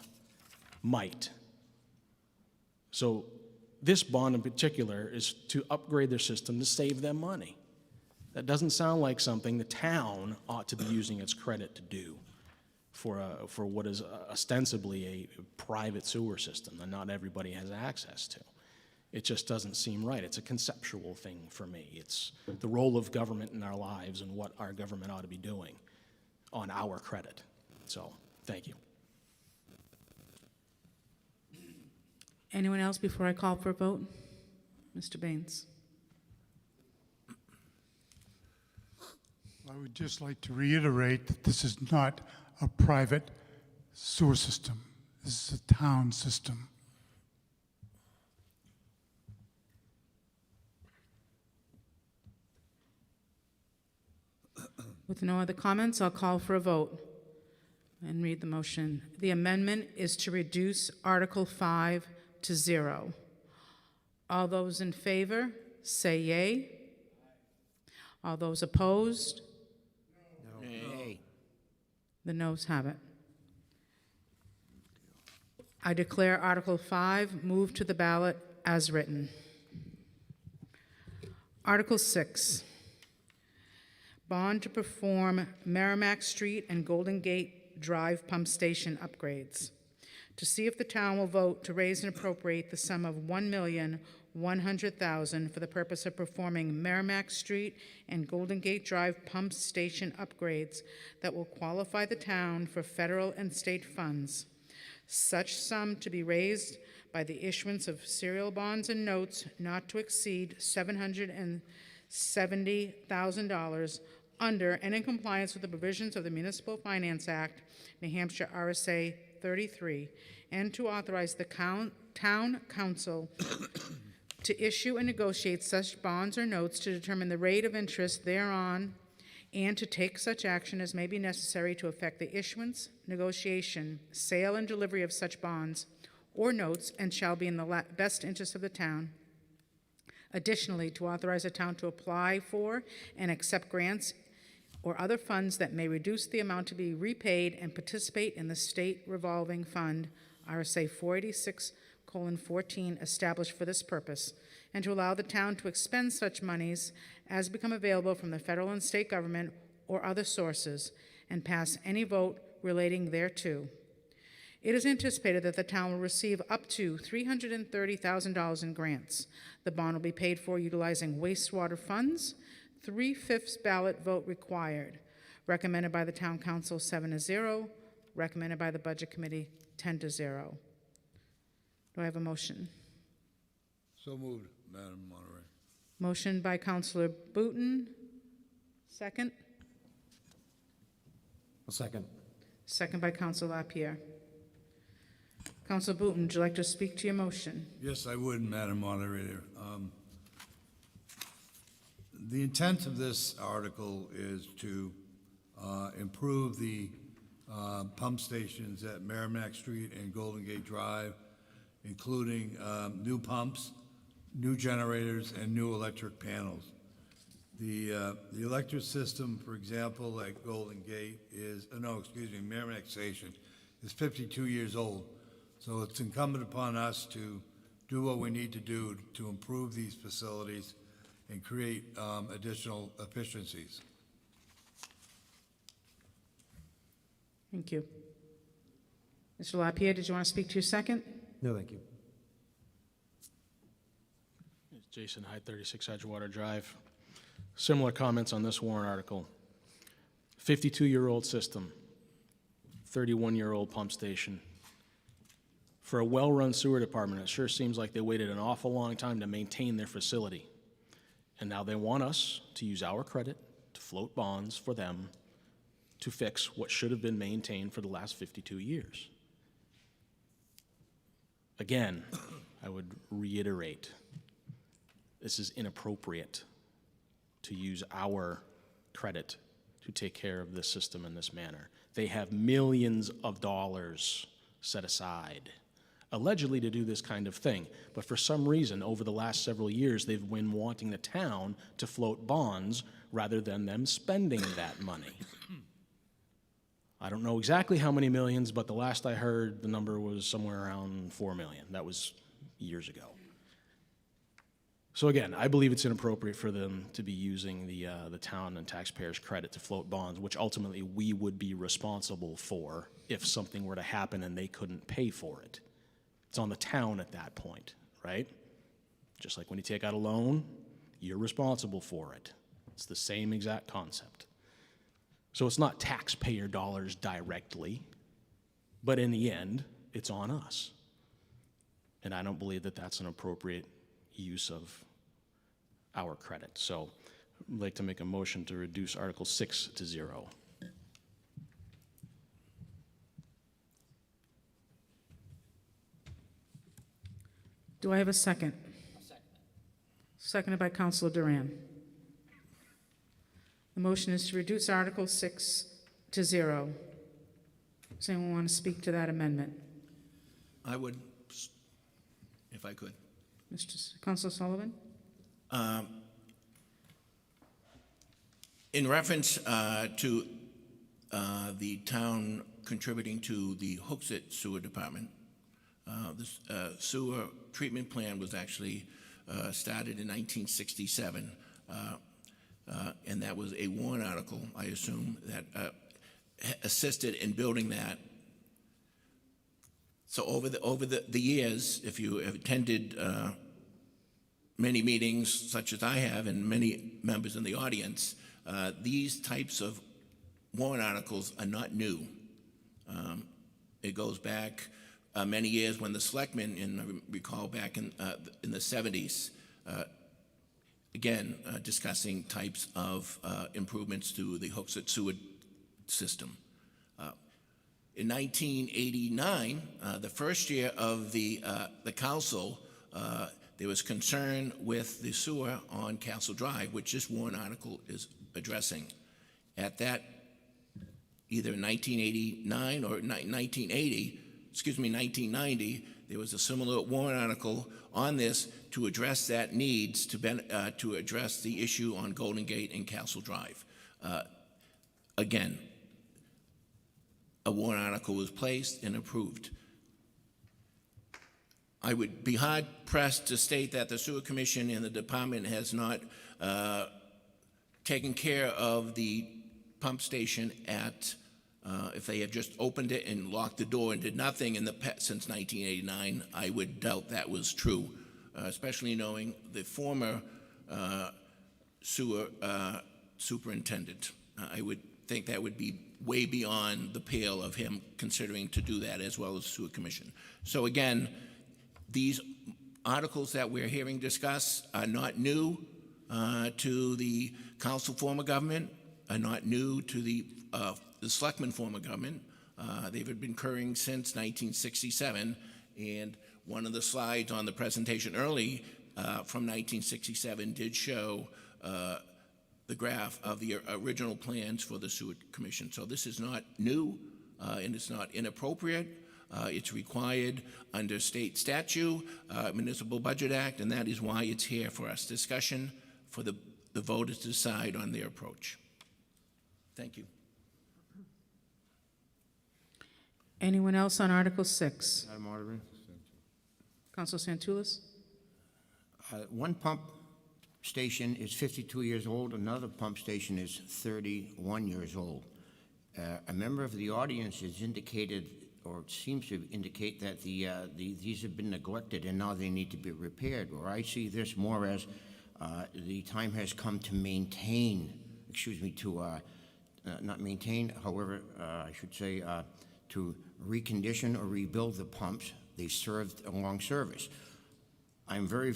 Might. So this bond in particular is to upgrade their system to save them money. That doesn't sound like something the town ought to be using its credit to do for what is ostensibly a private sewer system that not everybody has access to. It just doesn't seem right. It's a conceptual thing for me. It's the role of government in our lives and what our government ought to be doing on our credit. So, thank you. Anyone else before I call for a vote? Mr. Baines. I would just like to reiterate that this is not a private sewer system. This is a town system. With no other comments, I'll call for a vote and read the motion. The amendment is to reduce Article 5 to 0. All those in favor, say yea. All those opposed? Nay. The noes have it. I declare Article 5 moved to the ballot as written. Article 6, bond to perform Merrimack Street and Golden Gate Drive pump station upgrades. To see if the town will vote to raise and appropriate the sum of $1,100,000 for the purpose of performing Merrimack Street and Golden Gate Drive pump station upgrades that will qualify the town for federal and state funds. Such sum to be raised by the issuance of serial bonds and notes not to exceed $770,000 under and in compliance with the provisions of the Municipal Finance Act, New Hampshire RSA 33, and to authorize the town council to issue and negotiate such bonds or notes to determine the rate of interest thereon, and to take such action as may be necessary to effect the issuance, negotiation, sale, and delivery of such bonds or notes, and shall be in the best interest of the town. Additionally, to authorize the town to apply for and accept grants or other funds that may reduce the amount to be repaid and participate in the state revolving fund, RSA 486:14, established for this purpose, and to allow the town to expend such monies as become available from the federal and state government or other sources, and pass any vote relating thereto. It is anticipated that the town will receive up to $330,000 in grants. The bond will be paid for utilizing wastewater funds, 3/5 ballot vote required. Recommended by the town council 7-0, recommended by the budget committee 10-0. Do I have a motion? So moved, Madam Moderator. Motion by Councilor Booton. Second? A second. Second by Councilor LaPierre. Councilor Booton, would you like to speak to your motion? Yes, I would, Madam Moderator. The intent of this article is to improve the pump stations at Merrimack Street and Golden Gate Drive, including new pumps, new generators, and new electric panels. The electric system, for example, at Golden Gate Merrimack Station is 52 years old. So it's incumbent upon us to do what we need to do to improve these facilities and create additional efficiencies. Thank you. Mr. LaPierre, did you want to speak to your second? No, thank you. Jason Hyde, 36 Edgewater Drive. Similar comments on this warrant article. 52-year-old system, 31-year-old pump station. For a well-run sewer department, it sure seems like they waited an awful long time to maintain their facility. And now they want us to use our credit to float bonds for them to fix what should have been maintained for the last 52 years. Again, I would reiterate, this is inappropriate to use our credit to take care of this system in this manner. They have millions of dollars set aside, allegedly to do this kind of thing. But for some reason, over the last several years, they've been wanting the town to float bonds rather than them spending that money. I don't know exactly how many millions, but the last I heard, the number was somewhere around 4 million. That was years ago. So again, I believe it's inappropriate for them to be using the town and taxpayers' credit to float bonds, which ultimately we would be responsible for if something were to happen and they couldn't pay for it. It's on the town at that point, right? Just like when you take out a loan, you're responsible for it. It's the same exact concept. So it's not taxpayer dollars directly, but in the end, it's on us. And I don't believe that that's an appropriate use of our credit. So I'd like to make a motion to reduce Article 6 to 0. Do I have a second? Seconded by Councilor Duran. The motion is to reduce Article 6 to 0. Does anyone want to speak to that amendment? I would, if I could. Councilor Sullivan? In reference to the town contributing to the Hooksett Sewer Department, the sewer treatment plan was actually started in 1967, and that was a warrant article, I assume, that assisted in building that. So over the years, if you have attended many meetings such as I have and many members in the audience, these types of warrant articles are not new. It goes back many years when the selectmen, and I recall back in the 70s, again, discussing types of improvements to the Hooksett sewer system. In 1989, the first year of the council, there was concern with the sewer on Castle Drive, which this warrant article is addressing. At that, either 1989 or 1990, there was a similar warrant article on this to address that needs to address the issue on Golden Gate and Castle Drive. Again, a warrant article was placed and approved. I would be hard-pressed to state that the Sewer Commission and the department has not taken care of the pump station at, if they have just opened it and locked the door and did nothing since 1989, I would doubt that was true, especially knowing the former sewer superintendent. I would think that would be way beyond the pale of him considering to do that, as well as the Sewer Commission. So again, these articles that we're hearing discussed are not new to the council form of government, are not new to the selectmen form of government. They've been occurring since 1967, and one of the slides on the presentation early from 1967 did show the graph of the original plans for the sewer commission. So this is not new, and it's not inappropriate. It's required under state statute, Municipal Budget Act, and that is why it's here for us discussion, for the voters to decide on their approach. Thank you. Anyone else on Article 6? Madam Moderator? Council Santoulis? One pump station is 52 years old, another pump station is 31 years old. A member of the audience has indicated, or seems to indicate, that these have been neglected and now they need to be repaired. Or I see this more as the time has come to maintain, not maintain, however, I should say, to recondition or rebuild the pumps they served a long service. I am very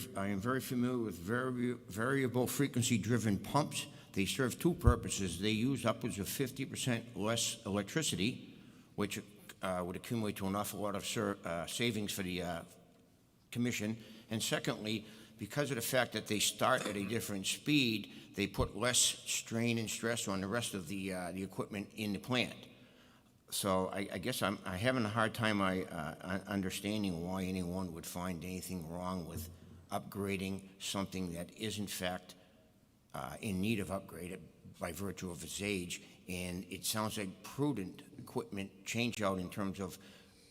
familiar with variable frequency driven pumps. They serve two purposes. They use upwards of 50% less electricity, which would accumulate to an awful lot of savings for the commission. And secondly, because of the fact that they start at a different speed, they put less strain and stress on the rest of the equipment in the plant. So I guess I'm having a hard time understanding why anyone would find anything wrong with upgrading something that is in fact in need of upgrade by virtue of its age. And it sounds like prudent equipment change out in terms of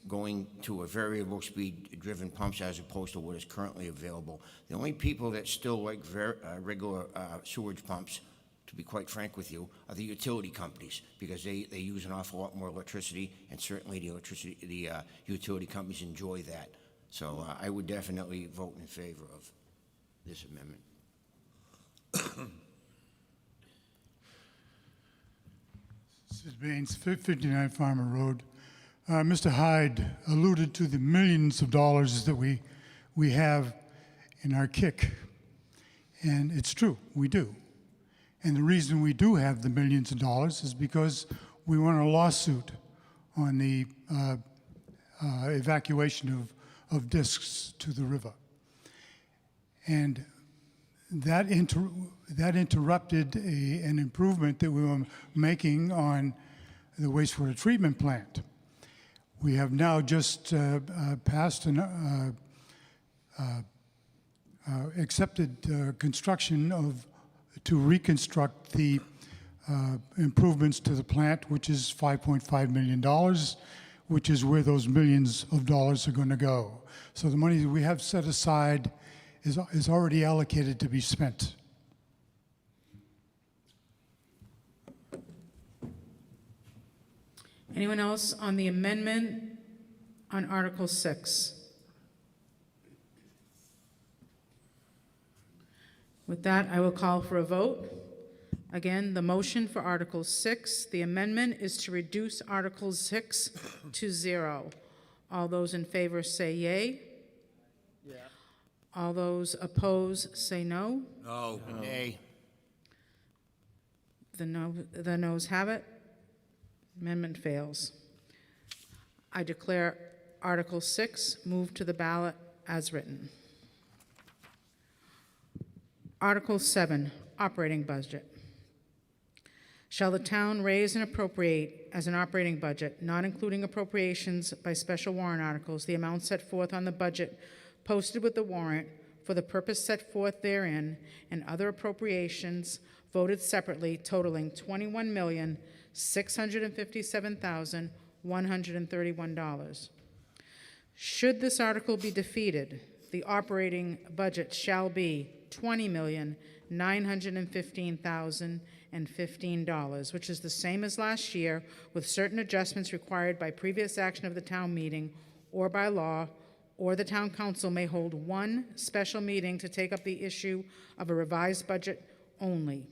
going to a variable speed driven pumps as opposed to what is currently available. The only people that still like regular sewage pumps, to be quite frank with you, are the utility companies, because they use an awful lot more electricity, and certainly the utility companies enjoy that. So I would definitely vote in favor of this amendment. Sid Baines, 59 Farmer Road. Mr. Hyde alluded to the millions of dollars that we have in our kick. And it's true, we do. And the reason we do have the millions of dollars is because we won a lawsuit on the evacuation of discs to the river. And that interrupted an improvement that we were making on the wastewater treatment plant. We have now just passed an accepted construction to reconstruct the improvements to the plant, which is $5.5 million, which is where those millions of dollars are going to go. So the money that we have set aside is already allocated to be spent. Anyone else on the amendment on Article 6? With that, I will call for a vote. Again, the motion for Article 6, the amendment is to reduce Article 6 to 0. All those in favor say yea. Yeah. All those opposed say no. No. Nay. The noes have it. Amendment fails. I declare Article 6 moved to the ballot as written. Article 7, operating budget. Shall the town raise and appropriate as an operating budget, not including appropriations by special warrant articles, the amount set forth on the budget posted with the warrant for the purpose set forth therein, and other appropriations voted separately totaling $21,657,131. Should this article be defeated, the operating budget shall be $20,915,015, which is the same as last year, with certain adjustments required by previous action of the town meeting or by law, or the town council may hold one special meeting to take up the issue of a revised budget only.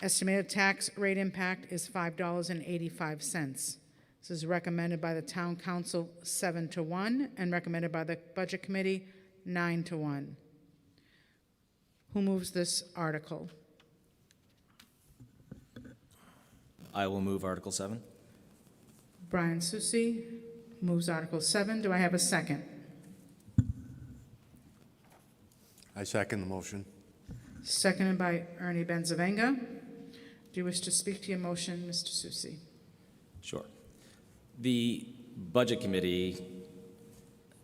Estimated tax rate impact is $5.85. This is recommended by the town council 7-1 and recommended by the budget committee 9-1. Who moves this article? I will move Article 7. Brian Susi moves Article 7. Do I have a second? I second the motion. seconded by Ernie Benzavenga. Do you wish to speak to your motion, Mr. Susi? Sure. The Budget Committee,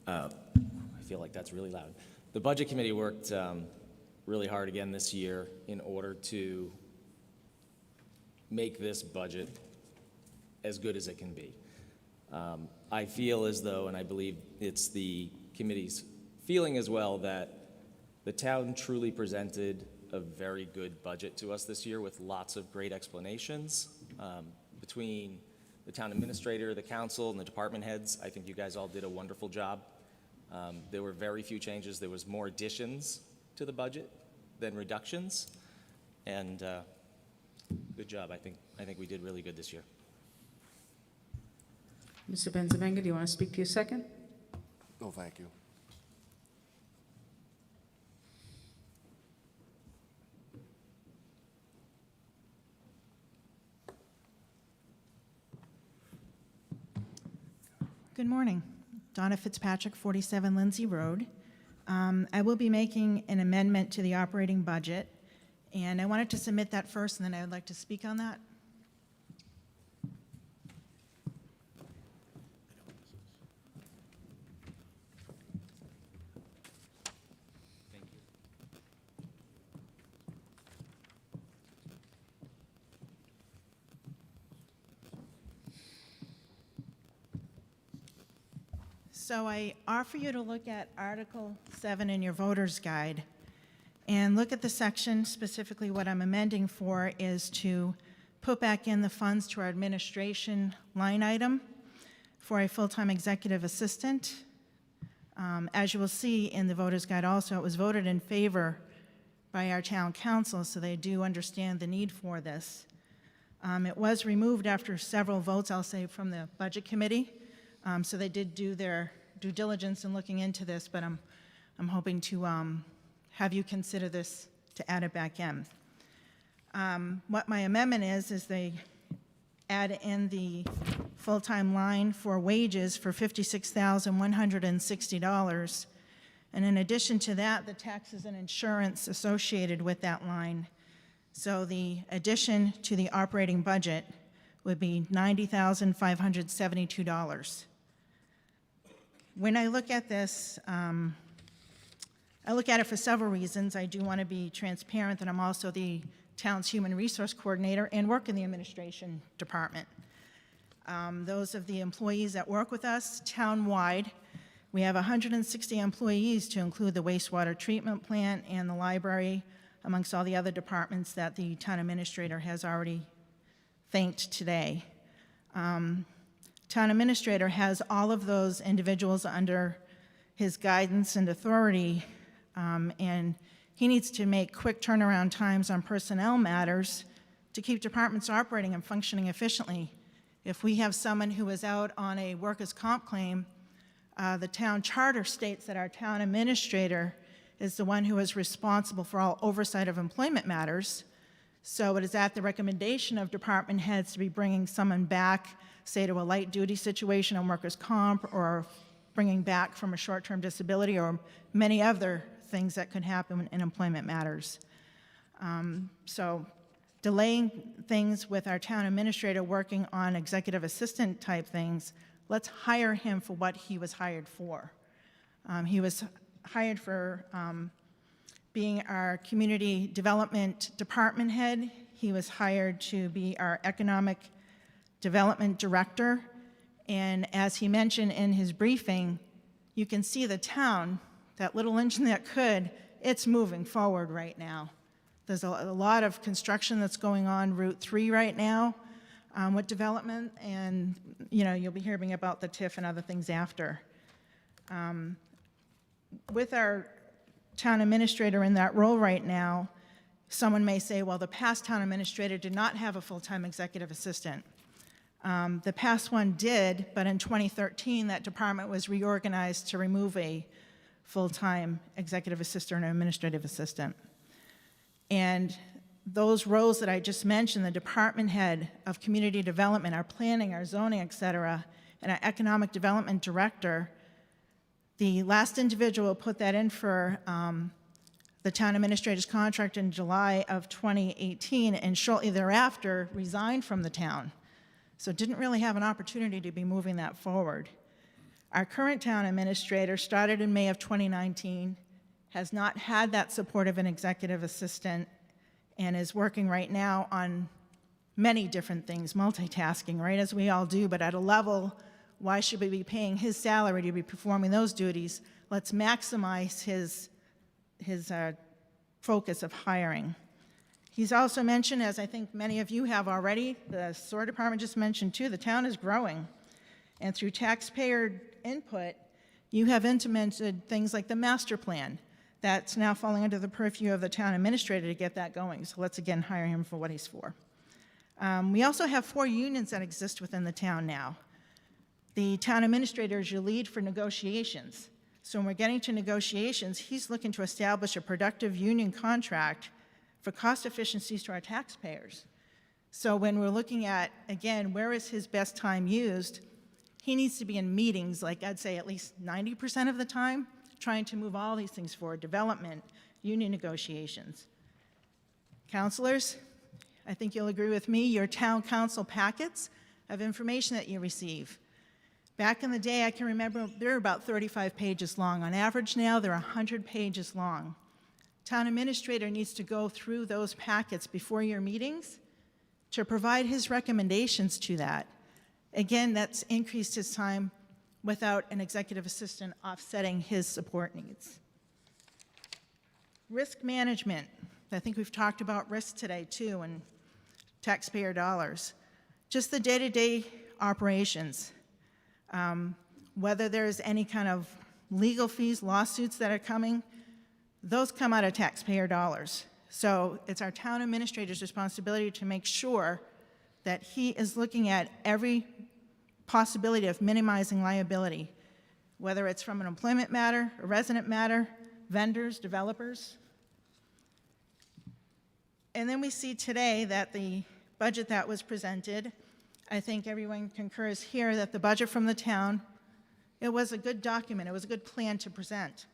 I feel like that's really loud. The Budget Committee worked really hard again this year in order to make this budget as good as it can be. I feel as though, and I believe it's the committee's feeling as well, that the town truly presented a very good budget to us this year with lots of great explanations. Between the town administrator, the council, and the department heads, I think you guys all did a wonderful job. There were very few changes. There was more additions to the budget than reductions, and good job. I think we did really good this year. Mr. Benzavenga, do you want to speak to your second? No, thank you. Good morning. Donna Fitzpatrick, 47 Lindsay Road. I will be making an amendment to the operating budget, and I wanted to submit that first, and then I would like to speak on that. So I offer you to look at Article 7 in your voter's guide and look at the section. Specifically, what I'm amending for is to put back in the funds to our administration line item for a full-time executive assistant. As you will see in the voter's guide also, it was voted in favor by our town council, so they do understand the need for this. It was removed after several votes, I'll say, from the Budget Committee. So they did do their due diligence in looking into this, but I'm hoping to have you consider this to add it back in. What my amendment is they add in the full-time line for wages for $56,160. And in addition to that, the taxes and insurance associated with that line. So the addition to the operating budget would be $90,572. When I look at this, I look at it for several reasons. I do want to be transparent that I'm also the town's human resource coordinator and work in the administration department. Those of the employees that work with us town-wide, we have 160 employees to include the wastewater treatment plant and the library, amongst all the other departments that the town administrator has already thanked today. Town administrator has all of those individuals under his guidance and authority, and he needs to make quick turnaround times on personnel matters to keep departments operating and functioning efficiently. If we have someone who is out on a workers' comp claim, the town charter states that our town administrator is the one who is responsible for all oversight of employment matters. So it is at the recommendation of department heads to be bringing someone back, say to a light duty situation on workers' comp, or bringing back from a short-term disability, or many other things that could happen in employment matters. So delaying things with our town administrator working on executive assistant type things, let's hire him for what he was hired for. He was hired for being our community development department head. He was hired to be our economic development director. And as he mentioned in his briefing, you can see the town, that little engine that could, it's moving forward right now. There's a lot of construction that's going on Route 3 right now with development, and you'll be hearing about the TIF and other things after. With our town administrator in that role right now, someone may say, well, the past town administrator did not have a full-time executive assistant. The past one did, but in 2013, that department was reorganized to remove a full-time executive assistant or administrative assistant. And those roles that I just mentioned, the department head of community development, our planning, our zoning, et cetera, and our economic development director, the last individual put that in for the town administrator's contract in July of 2018, and shortly thereafter resigned from the town. So didn't really have an opportunity to be moving that forward. Our current town administrator started in May of 2019, has not had that support of an executive assistant, and is working right now on many different things, multitasking, right, as we all do, but at a level, why should we be paying his salary to be performing those duties? Let's maximize his focus of hiring. He's also mentioned, as I think many of you have already, the SOAR department just mentioned too, the town is growing. And through taxpayer input, you have implemented things like the master plan. That's now falling under the purview of the town administrator to get that going. So let's again hire him for what he's for. We also have 4 unions that exist within the town now. The town administrator is your lead for negotiations. So when we're getting to negotiations, he's looking to establish a productive union contract for cost efficiencies to our taxpayers. So when we're looking at, again, where is his best time used, he needs to be in meetings, like I'd say at least 90% of the time, trying to move all these things forward, development, union negotiations. Counselors, I think you'll agree with me, your town council packets of information that you receive. Back in the day, I can remember they were about 35 pages long. On average now, they're 100 pages long. Town administrator needs to go through those packets before your meetings to provide his recommendations to that. Again, that's increased his time without an executive assistant offsetting his support needs. Risk management. I think we've talked about risk today too, and taxpayer dollars. Just the day-to-day operations. Whether there's any kind of legal fees, lawsuits that are coming, those come out of taxpayer dollars. So it's our town administrator's responsibility to make sure that he is looking at every possibility of minimizing liability, whether it's from an employment matter, a resident matter, vendors, developers. And then we see today that the budget that was presented, I think everyone concurs here that the budget from the town, it was a good document, it was a good plan to present.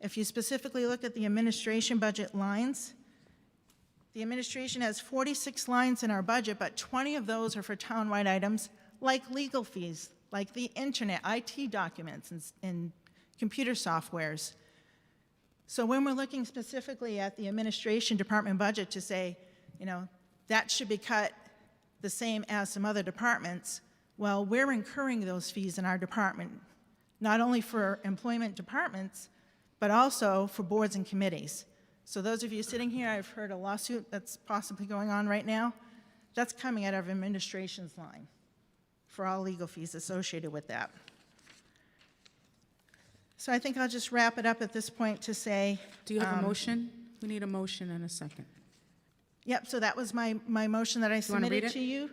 If you specifically look at the administration budget lines, the administration has 46 lines in our budget, but 20 of those are for townwide items like legal fees, like the internet, IT documents, and computer softwares. So when we're looking specifically at the administration department budget to say, you know, that should be cut the same as some other departments, well, we're incurring those fees in our department, not only for employment departments, but also for boards and committees. So those of you sitting here, I've heard a lawsuit that's possibly going on right now. That's coming out of administration's line for all legal fees associated with that. So I think I'll just wrap it up at this point to say. Do you have a motion? We need a motion and a second. Yep, so that was my motion that I wanna read submitted it? to you.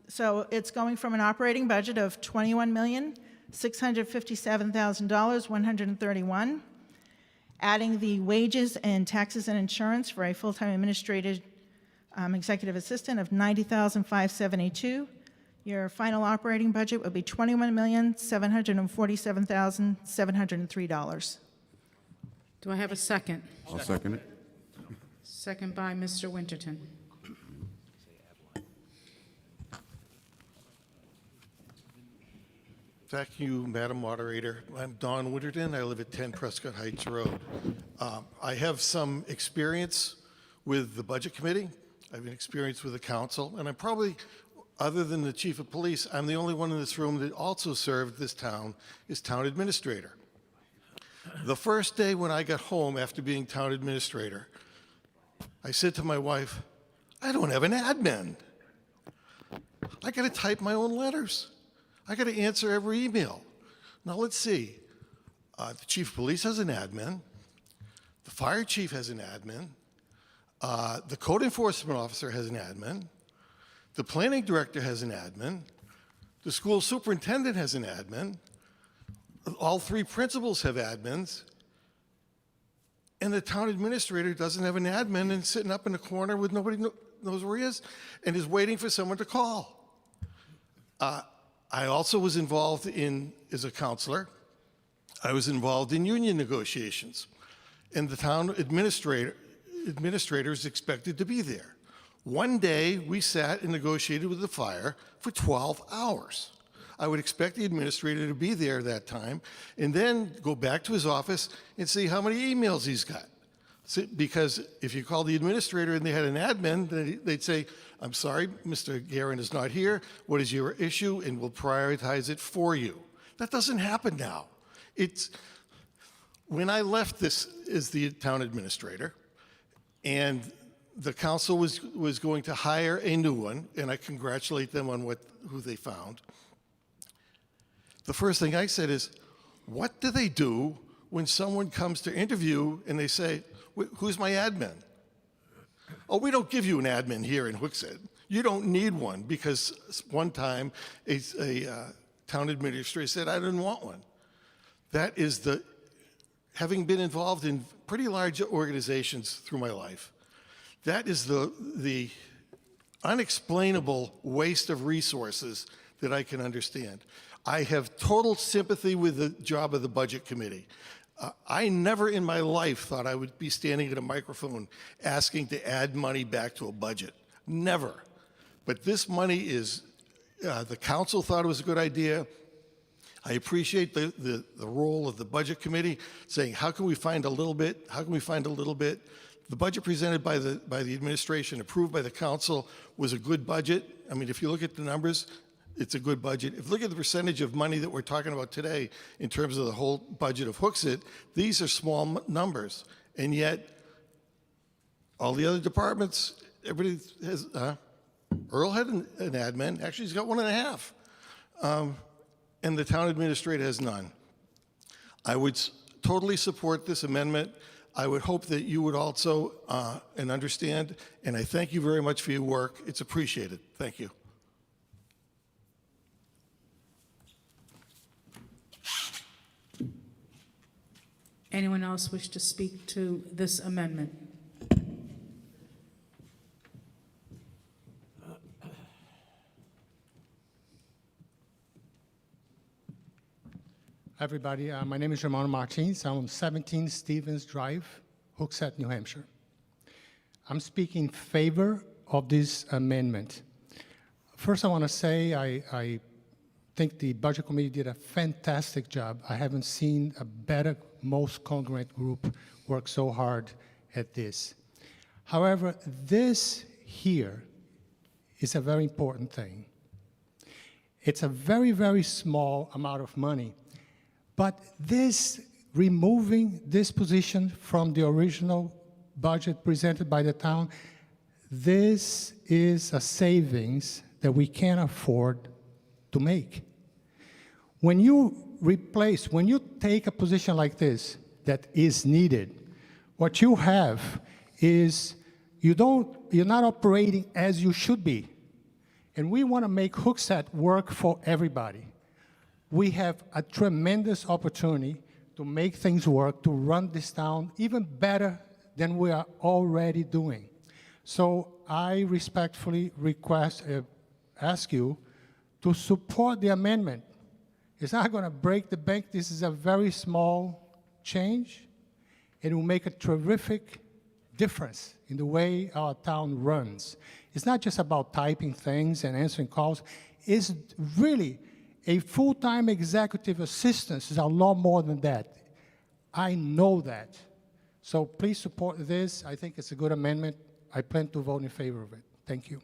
So it's going from an operating budget of $21,657,000, 131, adding the wages and taxes and insurance for a full-time administrative executive assistant of $90,572. Your final operating budget would be $21,747,703. Do I have a second? I'll second it. Second by Mr. Winterton. Thank you, Madam Moderator. I'm Don Winterton. I live at 10 Prescott Heights Road. I have some experience with the Budget Committee. I have an experience with the council, and I'm probably, other than the Chief of Police, I'm the only one in this room that also served this town as town administrator. The first day when I got home after being town administrator, I said to my wife, I don't have an admin. I got to type my own letters. I got to answer every email. Now let's see. The Chief of Police has an admin. The Fire Chief has an admin. The Code Enforcement Officer has an admin. The Planning Director has an admin. The School Superintendent has an admin. All 3 principals have admins. And the Town Administrator doesn't have an admin and sitting up in the corner with nobody knows where he is and is waiting for someone to call. I also was involved as a counselor, I was involved in union negotiations. and the town administrator is expected to be there. One day, we sat and negotiated with the fire for 12 hours. I would expect the administrator to be there that time, and then go back to his office and see how many emails he's got. Because if you call the administrator and they had an admin, they'd say, I'm sorry, Mr. Guerin is not here. What is your issue? And we'll prioritize it for you. That doesn't happen now. When I left this as the town administrator, and the council was going to hire a new one, and I congratulate them on who they found, the first thing I said is, what do they do when someone comes to interview and they say, who's my admin? Oh, we don't give you an admin here in Hooksett. You don't need one, because one time a town administrator said, I didn't want one. That is having been involved in pretty large organizations through my life, that is the unexplainable waste of resources that I can understand. I have total sympathy with the job of the Budget Committee. I never in my life thought I would be standing at a microphone asking to add money back to a budget. Never. But this money is, the council thought it was a good idea. I appreciate the role of the Budget Committee saying, how can we find a little bit? How can we find a little bit? The budget presented by the administration, approved by the council, was a good budget. I mean, if you look at the numbers, it's a good budget. If you look at the percentage of money that we're talking about today in terms of the whole budget of Hooksett, these are small numbers. And yet, all the other departments, everybody has, Earl had an admin. Actually, he's got 1.5. And the town administrator has none. I would totally support this amendment. I would hope that you would also and understand, and I thank you very much for your work. It's appreciated. Thank you. Anyone else wish to speak to this amendment? Everybody, my name is Romano Martins. I'm on 17 Stevens Drive, Hooksett, New Hampshire. I'm speaking in favor of this amendment. First, I want to say I think the Budget Committee did a fantastic job. I haven't seen a better, most congruent group work so hard at this. However, this here is a very important thing. It's a very, very small amount of money. But this, removing this position from the original budget presented by the town, this is a savings that we can't afford to make. When you take a position like this that is needed, what you have is you're not operating as you should be. And we want to make Hooksett work for everybody. We have a tremendous opportunity to make things work, to run this town even better than we are already doing. So I respectfully ask you to support the amendment. It's not going to break the bank. This is a very small change. It will make a terrific difference in the way our town runs. It's not just about typing things and answering calls. It's really a full-time executive assistant is a lot more than that. I know that. So please support this. I think it's a good amendment. I plan to vote in favor of it. Thank you.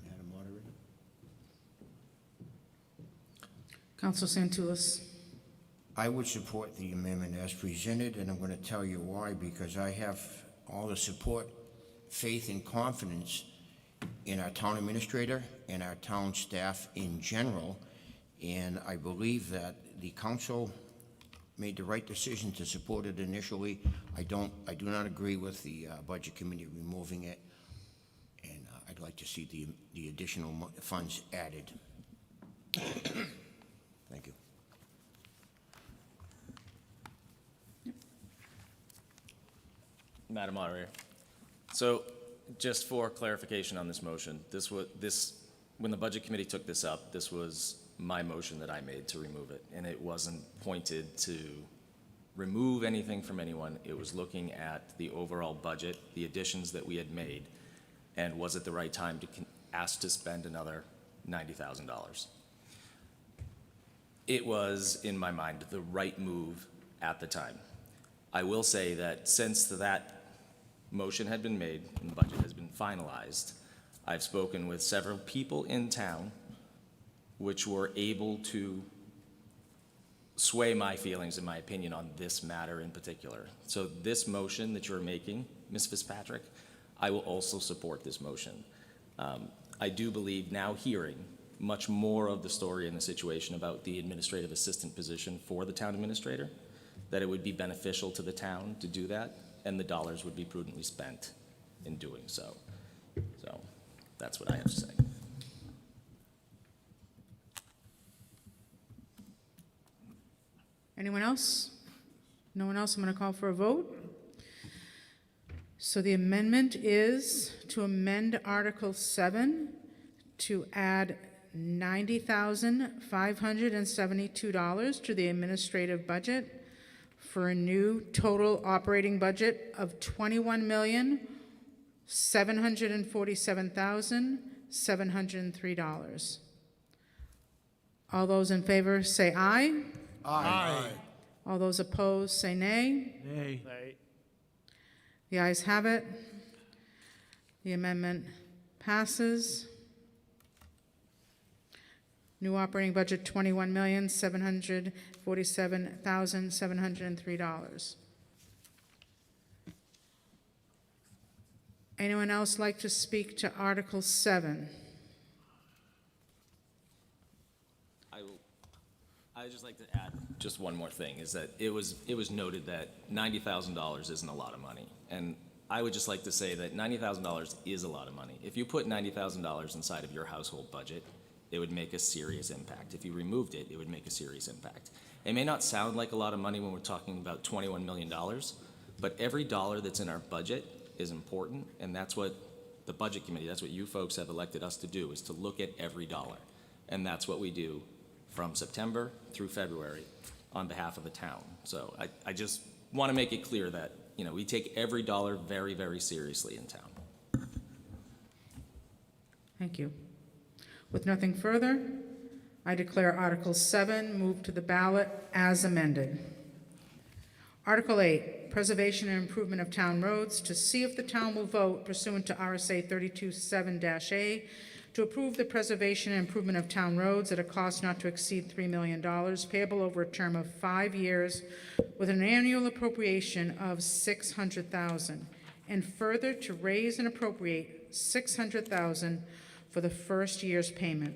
Madam Moderator. Councilor Santulis. I would support the amendment as presented, and I'm going to tell you why, because I have all the support, faith, and confidence in our town administrator and our town staff in general, and I believe that the council made the right decision to support it initially. I do not agree with the Budget Committee removing it, and I'd like to see the additional funds added. Thank you. Madam Moderator. So just for clarification on this motion, when the Budget Committee took this up, this was my motion that I made to remove it, and it wasn't pointed to remove anything from anyone. It was looking at the overall budget, the additions that we had made, and was it the right time to ask to spend another $90,000? It was, in my mind, the right move at the time. I will say that since that motion had been made and the budget has been finalized, I've spoken with several people in town which were able to sway my feelings and my opinion on this matter in particular. So this motion that you're making, Ms. Fitzpatrick, I will also support this motion. I do believe now hearing much more of the story and the situation about the administrative assistant position for the town administrator, that it would be beneficial to the town to do that, and the dollars would be prudently spent in doing so. So that's what I have to say. Anyone else? No one else? I'm going to call for a vote. So the amendment is to amend Article 7 to add $90,572 to the administrative budget for a new total operating budget of $21,747,703. All those in favor say aye. Aye. All those opposed say nay. Nay. The ayes have it. The amendment passes. New operating budget, $21,747,703. Anyone else like to speak to Article 7? I would just like to add just one more thing, is that it was noted that $90,000 isn't a lot of money. And I would just like to say that $90,000 is a lot of money. If you put $90,000 inside of your household budget, it would make a serious impact. If you removed it, it would make a serious impact. It may not sound like a lot of money when we're talking about $21 million, but every dollar that's in our budget is important, and that's what the Budget Committee, that's what you folks have elected us to do, is to look at every dollar. And that's what we do from September through February on behalf of the town. So I just want to make it clear that, you know, we take every dollar very, very seriously in town. Thank you. With nothing further, I declare Article 7 moved to the ballot as amended. Article 8, Preservation and Improvement of Town Roads, to see if the town will vote pursuant to RSA 32-7-A to approve the preservation and improvement of town roads at a cost not to exceed $3 million, payable over a term of 5 years, with an annual appropriation of $600,000, and further to raise and appropriate $600,000 for the first year's payment.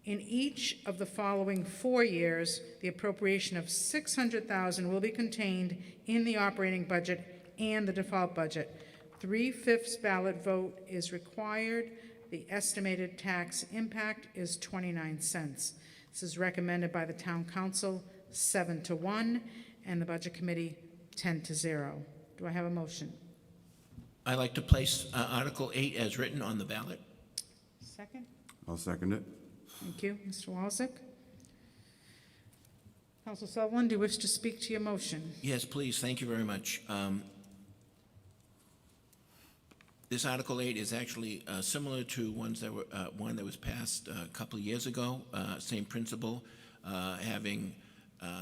In each of the following 4 years, the appropriation of $600,000 will be contained in the operating budget and the default budget. 3/5 ballot vote is required. The estimated tax impact is 29 cents. This is recommended by the Town Council 7-1 and the Budget Committee 10-0. Do I have a motion? I'd like to place Article 8 as written on the ballot. Second? I'll second it. Thank you, Mr. Walczyk. Council Sullivan, do you wish to speak to your motion? Yes, please. Thank you very much. This Article 8 is actually similar to one that was passed a couple of years ago. Same principle, having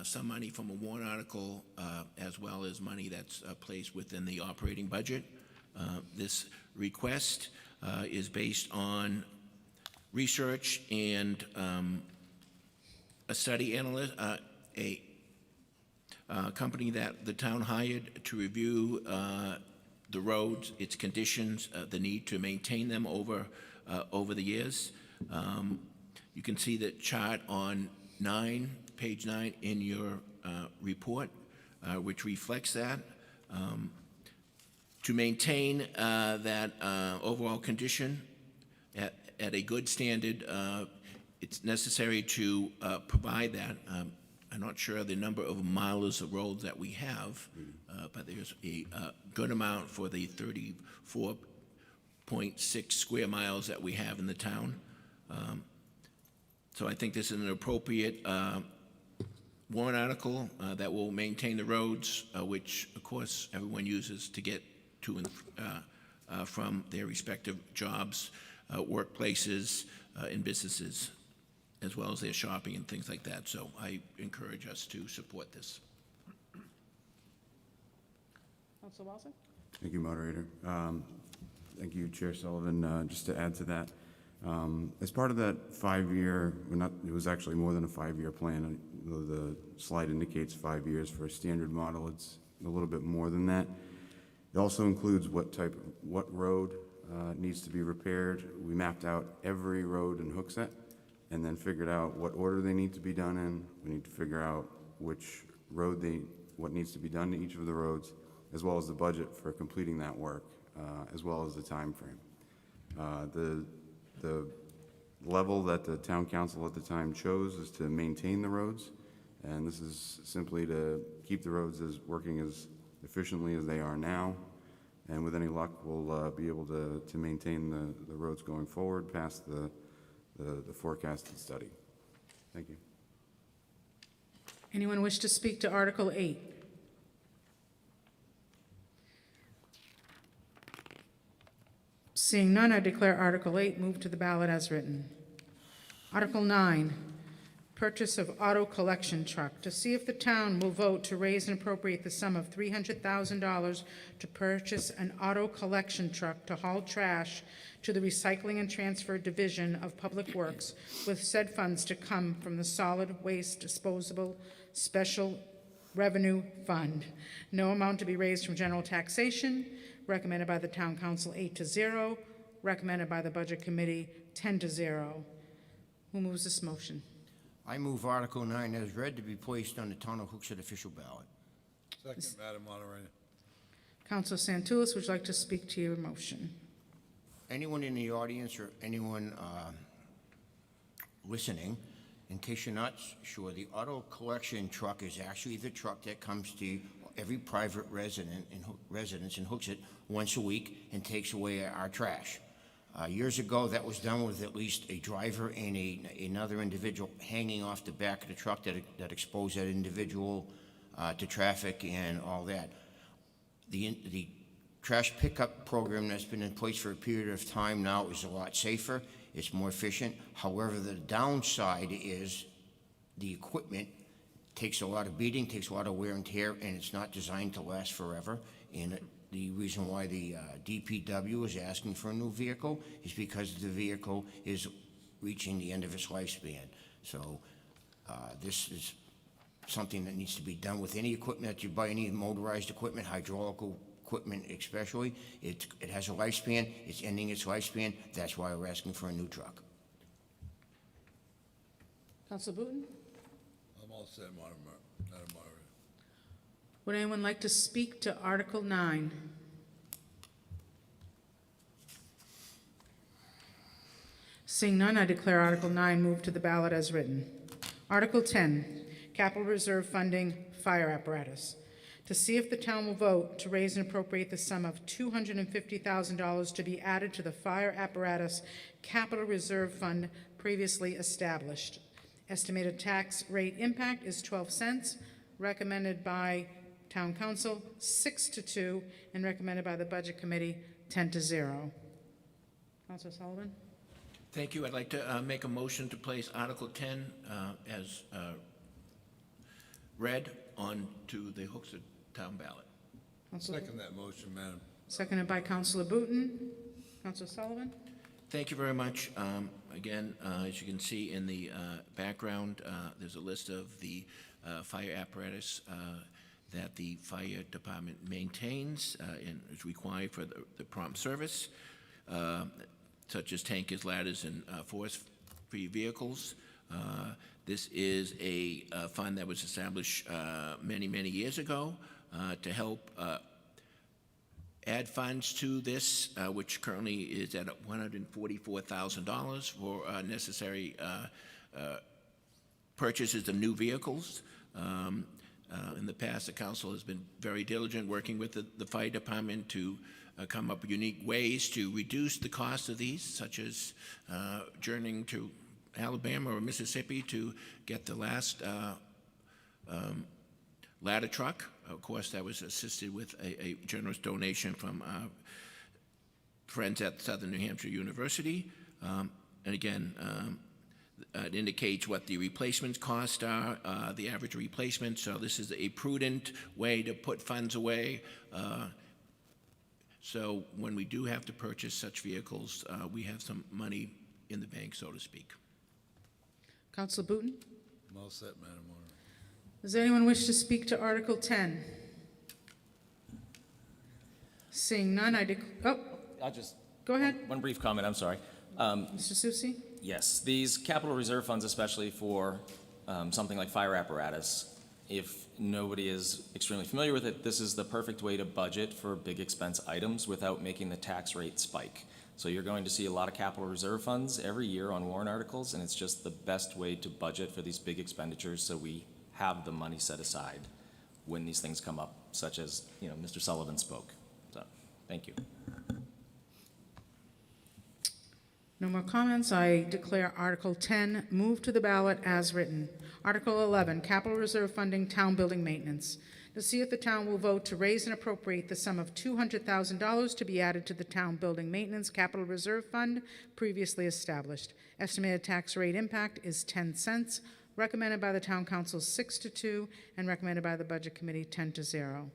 some money from a warrant article as well as money that's placed within the operating budget. This request is based on research and a study analyst, a company that the town hired to review the roads, its conditions, the need to maintain them over the years. You can see the chart on page 9 in your report, which reflects that. To maintain that overall condition at a good standard, it's necessary to provide that. I'm not sure the number of miles of roads that we have, but there's a good amount for the 34.6 square miles that we have in the town. So I think this is an appropriate warrant article that will maintain the roads, which, of course, everyone uses to get to and from their respective jobs, workplaces, and businesses, as well as their shopping and things like that. So I encourage us to support this. Council Walton? Thank you, moderator. Thank you, Chair Sullivan. Just to add to that, as part of that 5-year, it was actually more than a 5-year plan. Though the slide indicates 5 years for a standard model, it's a little bit more than that. It also includes what road needs to be repaired. We mapped out every road in Hooksett and then figured out what order they need to be done in. We need to figure out which road what needs to be done to each of the roads, as well as the budget for completing that work, as well as the time frame. The level that the town council at the time chose is to maintain the roads, and this is simply to keep the roads working as efficiently as they are now, and with any luck, we'll be able to maintain the roads going forward past the forecasted study. Thank you. Anyone wish to speak to Article 8? Seeing none, I declare Article 8 moved to the ballot as written. Article 9, purchase of auto collection truck. To see if the town will vote to raise and appropriate the sum of $300,000 to purchase an auto collection truck to haul trash to the Recycling and Transfer Division of Public Works, with said funds to come from the Solid Waste Disposable Special Revenue Fund. No amount to be raised from general taxation. Recommended by the Town Council 8-0. Recommended by the Budget Committee 10-0. Who moves this motion? I move Article 9 as read to be placed on the Town of Hooksett official ballot. Second, Madam Moderator. Councilor Santulis, would you like to speak to your motion? Anyone in the audience or anyone listening, in case you're not sure, the auto collection truck is actually the truck that comes to every private residence in Hooksett once a week and takes away our trash. Years ago, that was done with at least a driver and another individual hanging off the back of the truck that exposed that individual to traffic and all that. The trash pickup program that's been in place for a period of time now is a lot safer. It's more efficient. However, the downside is the equipment takes a lot of beating, takes a lot of wear and tear, and it's not designed to last forever. And the reason why the DPW is asking for a new vehicle is because the vehicle is reaching the end of its lifespan. So this is something that needs to be done with any equipment that you buy, any motorized equipment, hydraulic equipment especially. It has a lifespan. It's ending its lifespan. That's why we're asking for a new truck. Councilor Booton? I'm all set, Madam Moderator. Would anyone like to speak to Article 9? Seeing none, I declare Article 9 moved to the ballot as written. Article 10, Capital Reserve Funding, Fire Apparatus. To see if the town will vote to raise and appropriate the sum of $250,000 to be added to the Fire Apparatus Capital Reserve Fund previously established. Estimated tax rate impact is 12 cents, recommended by Town Council 6-2, and recommended by the Budget Committee 10-0. Councilor Sullivan? Thank you. I'd like to make a motion to place Article 10 as read onto the Hooksett Town ballot. Second that motion, Madam. Seconded by Councilor Booton. Councilor Sullivan? Thank you very much. Again, as you can see in the background, there's a list of the fire apparatus that the fire department maintains and is required for the prompt service, such as tankers, ladders, and force-free vehicles. This is a fund that was established many, many years ago to help add funds to this, which currently is at $144,000 for necessary purchases of new vehicles. In the past, the council has been very diligent working with the fire department to come up with unique ways to reduce the cost of these, such as journeying to Alabama or Mississippi to get the last ladder truck. Of course, that was assisted with a generous donation from friends at Southern New Hampshire University. And again, it indicates what the replacement costs are, the average replacement. So this is a prudent way to put funds away. So when we do have to purchase such vehicles, we have some money in the bank, so to speak. Councilor Booton? I'm all set, Madam Moderator. Does anyone wish to speak to Article 10? Seeing none, I'll just. Go ahead. One brief comment, I'm sorry. Mr. Susi? Yes, these capital reserve funds, especially for something like fire apparatus, if nobody is extremely familiar with it, this is the perfect way to budget for big expense items without making the tax rate spike. So you're going to see a lot of capital reserve funds every year on warrant articles, and it's just the best way to budget for these big expenditures so we have the money set aside when these things come up, such as, Mr. Sullivan spoke. So, thank you. No more comments. I declare Article 10 moved to the ballot as written. Article 11, Capital Reserve Funding Town Building Maintenance. To see if the town will vote to raise and appropriate the sum of $200,000 to be added to the Town Building Maintenance Capital Reserve Fund previously established. Estimated tax rate impact is 10 cents. Recommended by the Town Council 6-2, and recommended by the Budget Committee 10-0.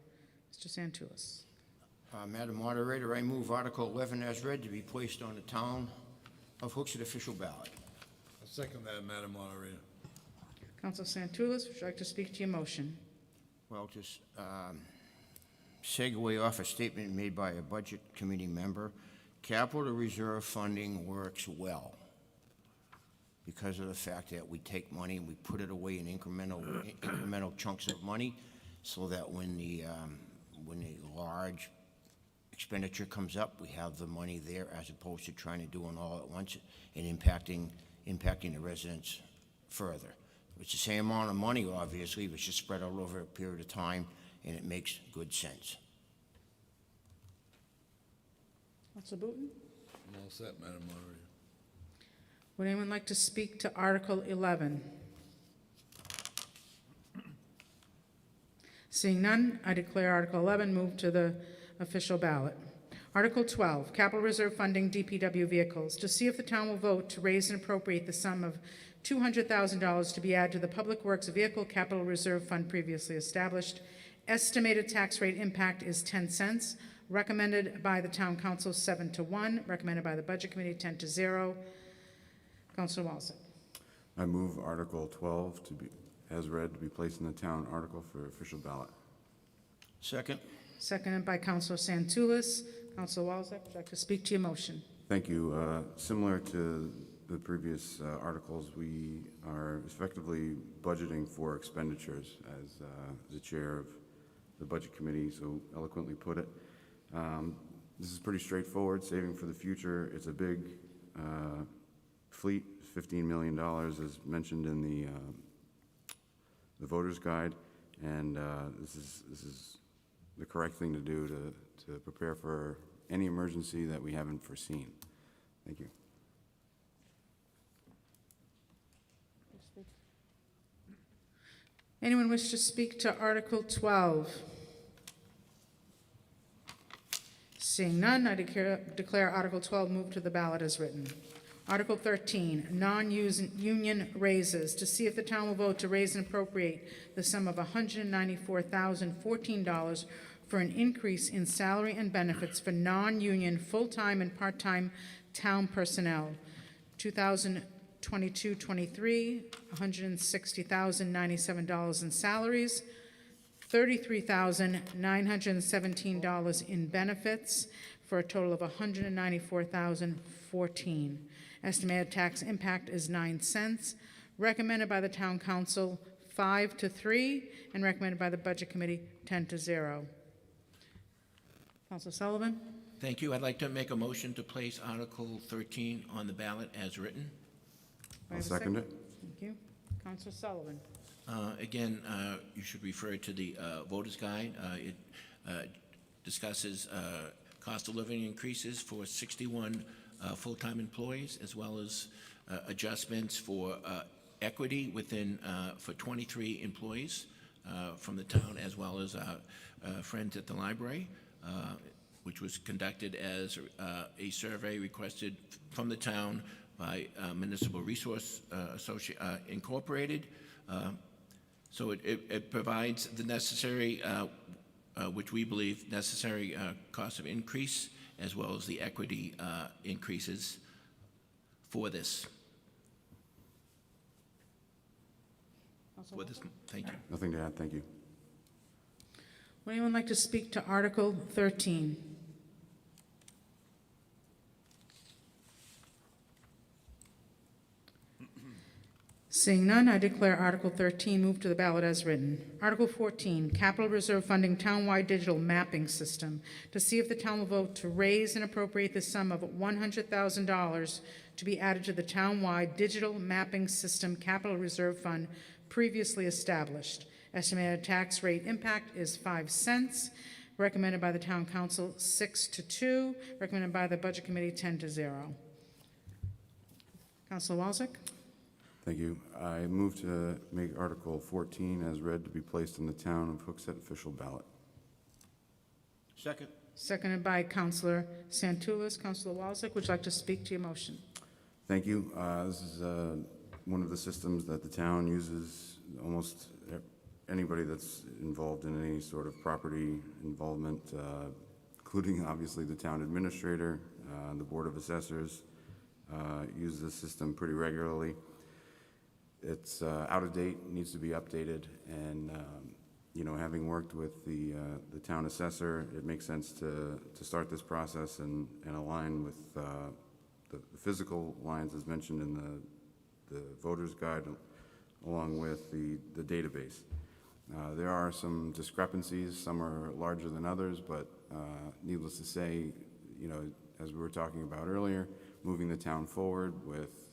Mr. Santoulis. Madam Moderator, I move Article 11 as read to be placed on the Town of Hooksett official ballot. I'll second that, Madam Moderator. Councilor Santoulis, would you like to speak to your motion? Well, just segue off a statement made by a Budget Committee member. Capital reserve funding works well because of the fact that we take money and we put it away in incremental chunks of money, so that when the large expenditure comes up, we have the money there, as opposed to trying to do it all at once and impacting the residents further. It's the same amount of money, obviously, but it's just spread out over a period of time, and it makes good sense. Councilor Booton? I'm all set, Madam Moderator. Would anyone like to speak to Article 11? Seeing none, I declare Article 11 moved to the official ballot. Article 12, Capital Reserve Funding DPW Vehicles. To see if the town will vote to raise and appropriate the sum of $200,000 to be added to the Public Works Vehicle Capital Reserve Fund previously established. Estimated tax rate impact is 10 cents. Recommended by the Town Council 7-1. Recommended by the Budget Committee 10-0. Councilor Walzek. I move Article 12 to be, as read, to be placed in the town article for official ballot. Second. Seconded by Councilor Santoulis. Councilor Walzek, would you like to speak to your motion? Thank you. Similar to the previous articles, we are effectively budgeting for expenditures, as the chair of the Budget Committee so eloquently put it. This is pretty straightforward, saving for the future. It's a big fleet, $15 million, as mentioned in the voter's guide, and this is the correct thing to do to prepare for any emergency that we haven't foreseen. Thank you. Anyone wish to speak to Article 12? Seeing none, I declare Article 12 moved to the ballot as written. Article 13, non-union raises. To see if the town will vote to raise and appropriate the sum of $194,014 for an increase in salary and benefits for non-union full-time and part-time town personnel. 2022-23, $160,097 in salaries, $33,917 in benefits, for a total of $194,014. Estimated tax impact is 9 cents. Recommended by the Town Council 5-3, and recommended by the Budget Committee 10-0. Councilor Sullivan? Thank you. I'd like to make a motion to place Article 13 on the ballot as written. Do I I'll have a second it. Thank you. Councilor Sullivan? Again, you should refer to the voter's guide. It discusses cost of living increases for 61 full-time employees, as well as adjustments for equity within for 23 employees. from the town, as well as our friends at the library, which was conducted as a survey requested from the town by Municipal Resource Incorporated. So it provides the necessary, which we believe necessary cost of increase, as well as the equity increases for this. Thank you. Nothing to add, thank you. Would anyone like to speak to Article 13? Seeing none, I declare Article 13 moved to the ballot as written. Article 14, Capital Reserve Funding Townwide Digital Mapping System. To see if the town will vote to raise and appropriate the sum of $100,000 to be added to the townwide digital mapping system capital reserve fund previously established. Estimated tax rate impact is 5 cents. Recommended by the town council 6-2. Recommended by the budget committee 10-0. Councilor Walczak? Thank you. I move to make Article 14 as read to be placed on the town of Hooksett official ballot. Second. Seconded by Councilor Santoulis. Councilor Walczak, would you like to speak to your motion? Thank you. This is one of the systems that the town uses. Almost anybody that's involved in any sort of property involvement, including obviously the town administrator, the Board of Assessors, use this system pretty regularly. It's out of date, needs to be updated, and you know, having worked with the town assessor, it makes sense to start this process and align with the physical lines as mentioned in the voter's guide, along with the database. There are some discrepancies. Some are larger than others, but needless to say, you know, as we were talking about earlier, moving the town forward with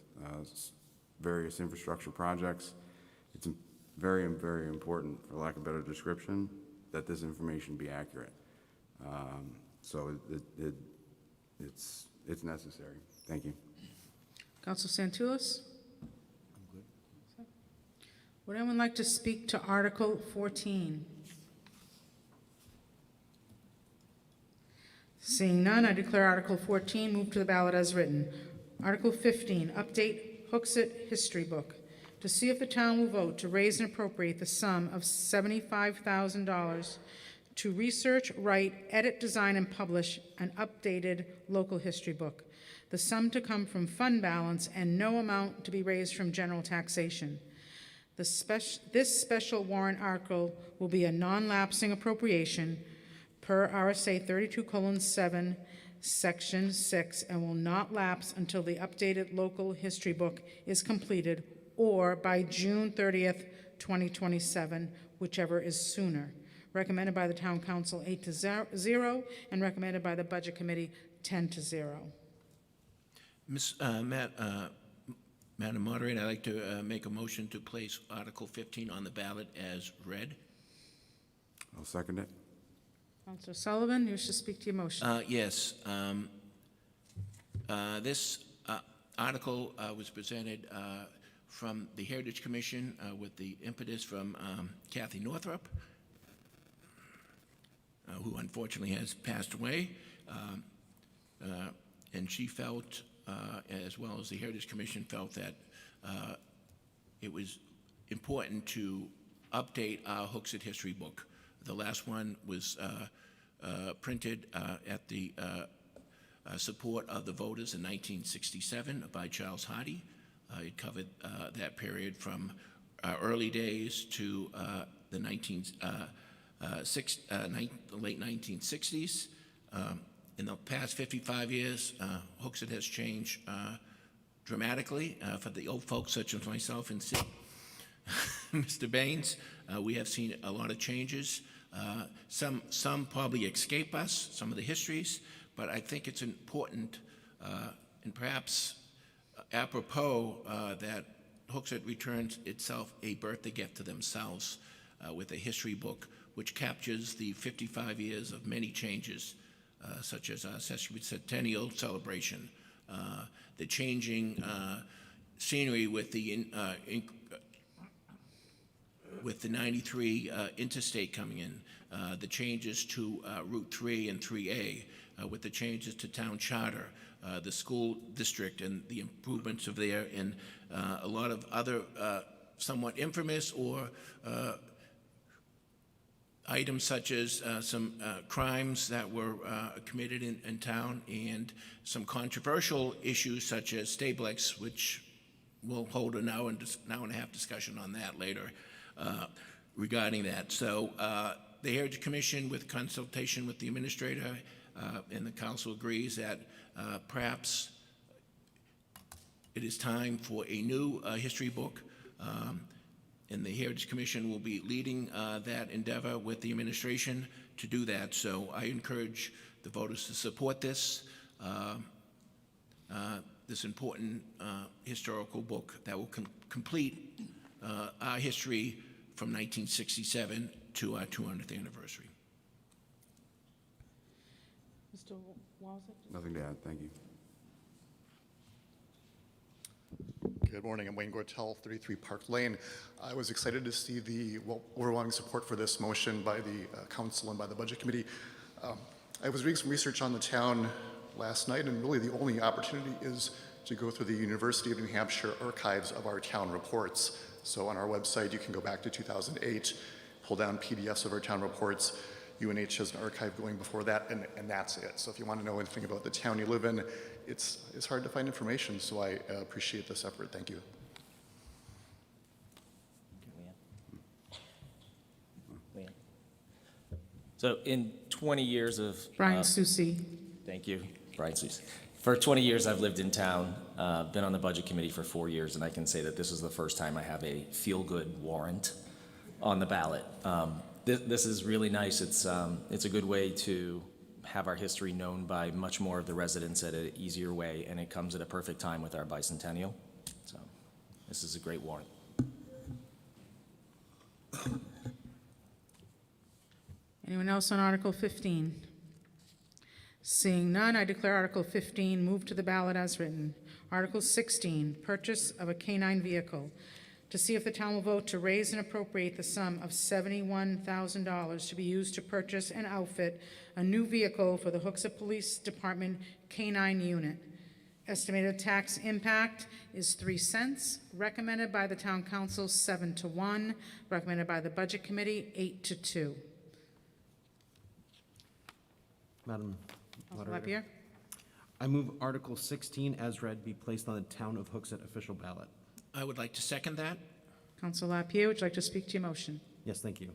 various infrastructure projects, it's very, very important, for lack of a better description, that this information be accurate. So it's necessary. Thank you. Councilor Santoulis? I'm good. Would anyone like to speak to Article 14? Seeing none, I declare Article 14 moved to the ballot as written. Article 15, update Hooksett History Book. To see if the town will vote to raise and appropriate the sum of $75,000 to research, write, edit, design, and publish an updated local history book. The sum to come from fund balance and no amount to be raised from general taxation. This special warrant article will be a non-lapsing appropriation per RSA 32:7, Section 6, and will not lapse until the updated local history book is completed or by June 30th, 2027, whichever is sooner. Recommended by the Town Council 8-0 and recommended by the Budget Committee 10-0. Madam Moderator, I'd like to make a motion to place Article 15 on the ballot as read. I'll second it. Councilor Sullivan, you wish to speak to your motion? Yes. This article was presented from the Heritage Commission with the impetus from Kathy Northrup, who unfortunately has passed away. And she felt, as well as the Heritage Commission felt, that it was important to update our Hooksett history book. The last one was printed at the support of the voters in 1967 by Charles Hardy. It covered that period from early days to the late 1960s. In the past 55 years, Hooksett has changed dramatically. For the old folks such as myself and Mr. Baines, we have seen a lot of changes. Some probably escape us, some of the histories, but I think it's important and perhaps apropos that Hooksett returns itself a birthday gift to themselves with a history book which captures the 55 years of many changes, such as our centennial celebration, the changing scenery with the with the 93 interstate coming in, the changes to Route 3 and 3A, with the changes to town charter, the school district and the improvements of there, and a lot of other somewhat infamous or items such as some crimes that were committed in town, and some controversial issues such as Stablex, which we'll hold an hour and a half discussion on that later regarding that. So the Heritage Commission, with consultation with the administrator and the council, agrees that perhaps it is time for a new history book. And the Heritage Commission will be leading that endeavor with the administration to do that. So I encourage the voters to support this, this important historical book that will complete our history from 1967 to our 200th anniversary. Mr. Walzett? Nothing to add, thank you. Good morning. I'm Wayne Gortel, 33 Park Lane. I was excited to see the overwhelming support for this motion by the council and by the budget committee. I was reading some research on the town last night, and really the only opportunity is to go through the University of New Hampshire archives of our town reports. So on our website, you can go back to 2008, pull down PDFs of our town reports. UNH has an archive going before that, and that's it. So if you want to know anything about the town you live in, it's hard to find information, so I appreciate this effort. Thank you. So in 20 years of... Brian Susi. Thank you, Brian Susi. For 20 years, I've lived in town, been on the budget committee for 4 years, and I can say that this is the first time I have a feel-good warrant on the ballot. This is really nice. It's a good way to have our history known by much more of the residents at an easier way, and it comes at a perfect time with our bicentennial. So this is a great warrant. Anyone else on Article 15? Seeing none, I declare Article 15 moved to the ballot as written. Article 16, purchase of a K-9 vehicle. To see if the town will vote to raise and appropriate the sum of $71,000 to be used to purchase and outfit a new vehicle for the Hooksett Police Department K-9 unit. Estimated tax impact is 3 cents. Recommended by the town council 7-1. Recommended by the budget committee 8-2. Madam Moderator, Lapierre? I move Article 16 as read be placed on the Town of Hooksett official ballot. I would like to second that. Council Lapierre, would you like to speak to your motion? Yes, thank you.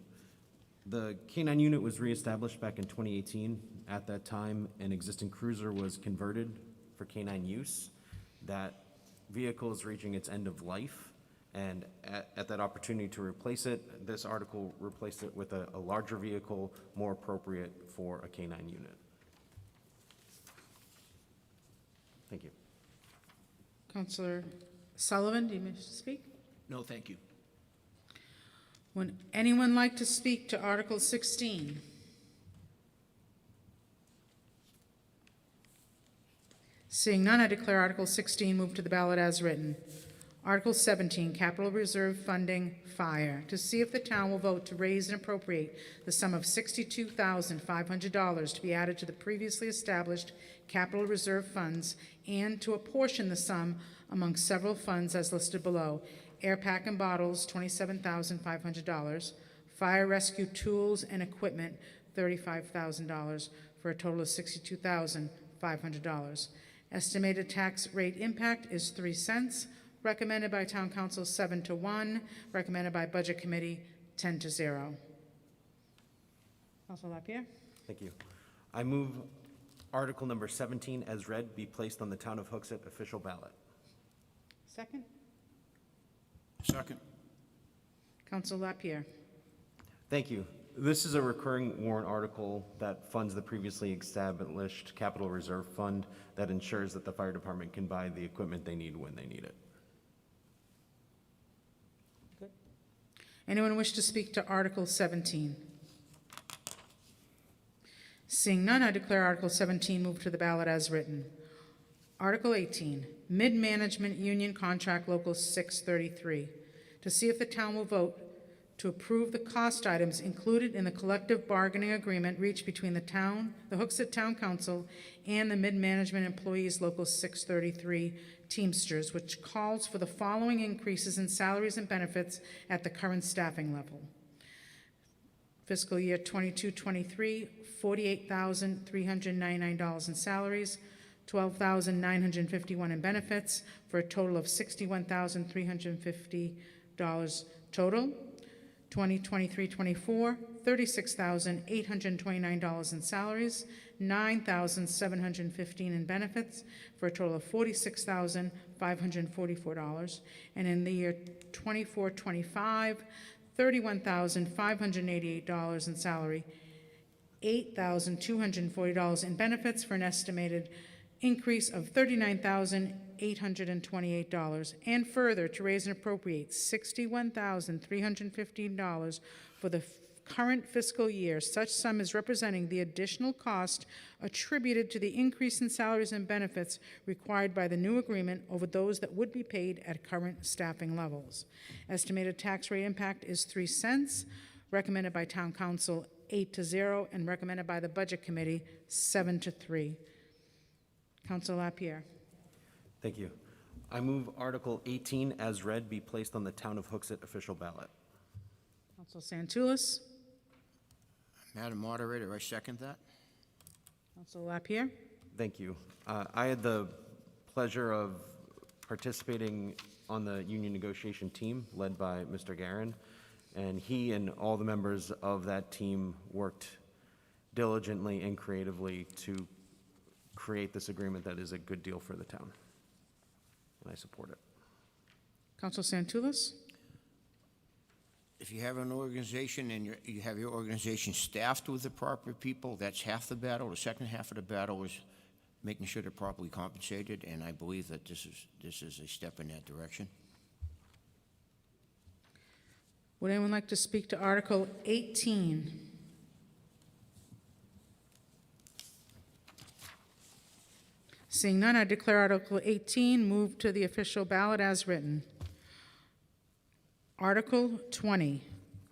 The K-9 unit was reestablished back in 2018. At that time, an existing cruiser was converted for K-9 use. That vehicle is reaching its end of life, and at that opportunity to replace it, this article replaced it with a larger vehicle, more appropriate for a K-9 unit. Thank you. Councilor Sullivan, do you wish to speak? No, thank you. Would anyone like to speak to Article 16? Seeing none, I declare Article 16 moved to the ballot as written. Article 17, Capital Reserve Funding, Fire. To see if the town will vote to raise and appropriate the sum of $62,500 to be added to the previously established capital reserve funds and to apportion the sum among several funds as listed below. Air pack and bottles, $27,500. Fire rescue tools and equipment, $35,000, for a total of $62,500. Estimated tax rate impact is 3 cents. Recommended by Town Council 7-1. Recommended by Budget Committee 10-0. Councilor Lapierre? Thank you. I move Article number 17 as read be placed on the Town of Hooksett official ballot. Second. Second. Councilor Lapierre? Thank you. This is a recurring warrant article that funds the previously established capital reserve fund that ensures that the fire department can buy the equipment they need when they need it. Good. Anyone wish to speak to Article 17? Seeing none, I declare Article 17 moved to the ballot as written. Article 18, Mid-Management Union Contract Local 633. To see if the town will vote to approve the cost items included in the collective bargaining agreement reached between the town, the Hooksett Town Council, and the Mid-Management Employees Local 633 Teamsters, which calls for the following increases in salaries and benefits at the current staffing level. Fiscal year 22-23, $48,399 in salaries, $12,951 in benefits, for a total of $61,350 total. 2023-24, $36,829 in salaries, $9,715 in benefits, for a total of $46,544. And in the year 24-25, $31,588 in salary, $8,240 in benefits, for an estimated increase of $39,828, and further to raise and appropriate $61,315 for the current fiscal year. Such sum is representing the additional cost attributed to the increase in salaries and benefits required by the new agreement over those that would be paid at current staffing levels. Estimated tax rate impact is 3 cents, recommended by Town Council 8-0, and recommended by the Budget Committee 7-3. Councilor Lapierre. Thank you. I move Article 18 as read be placed on the Town of Hooksett official ballot. Councilor Santoulis. Madam Moderator, I second that. Councilor Lapierre. Thank you. I had the pleasure of participating on the union negotiation team led by Mr. Guerin, and he and all the members of that team worked diligently and creatively to create this agreement that is a good deal for the town, and I support it. Councilor Santoulis. If you have an organization and you have your organization staffed with the proper people, that's half the battle. The second half of the battle is making sure they're properly compensated, and I believe that this is a step in that direction. Would anyone like to speak to Article 18? Seeing none, I declare Article 18 moved to the official ballot as written. Article 20,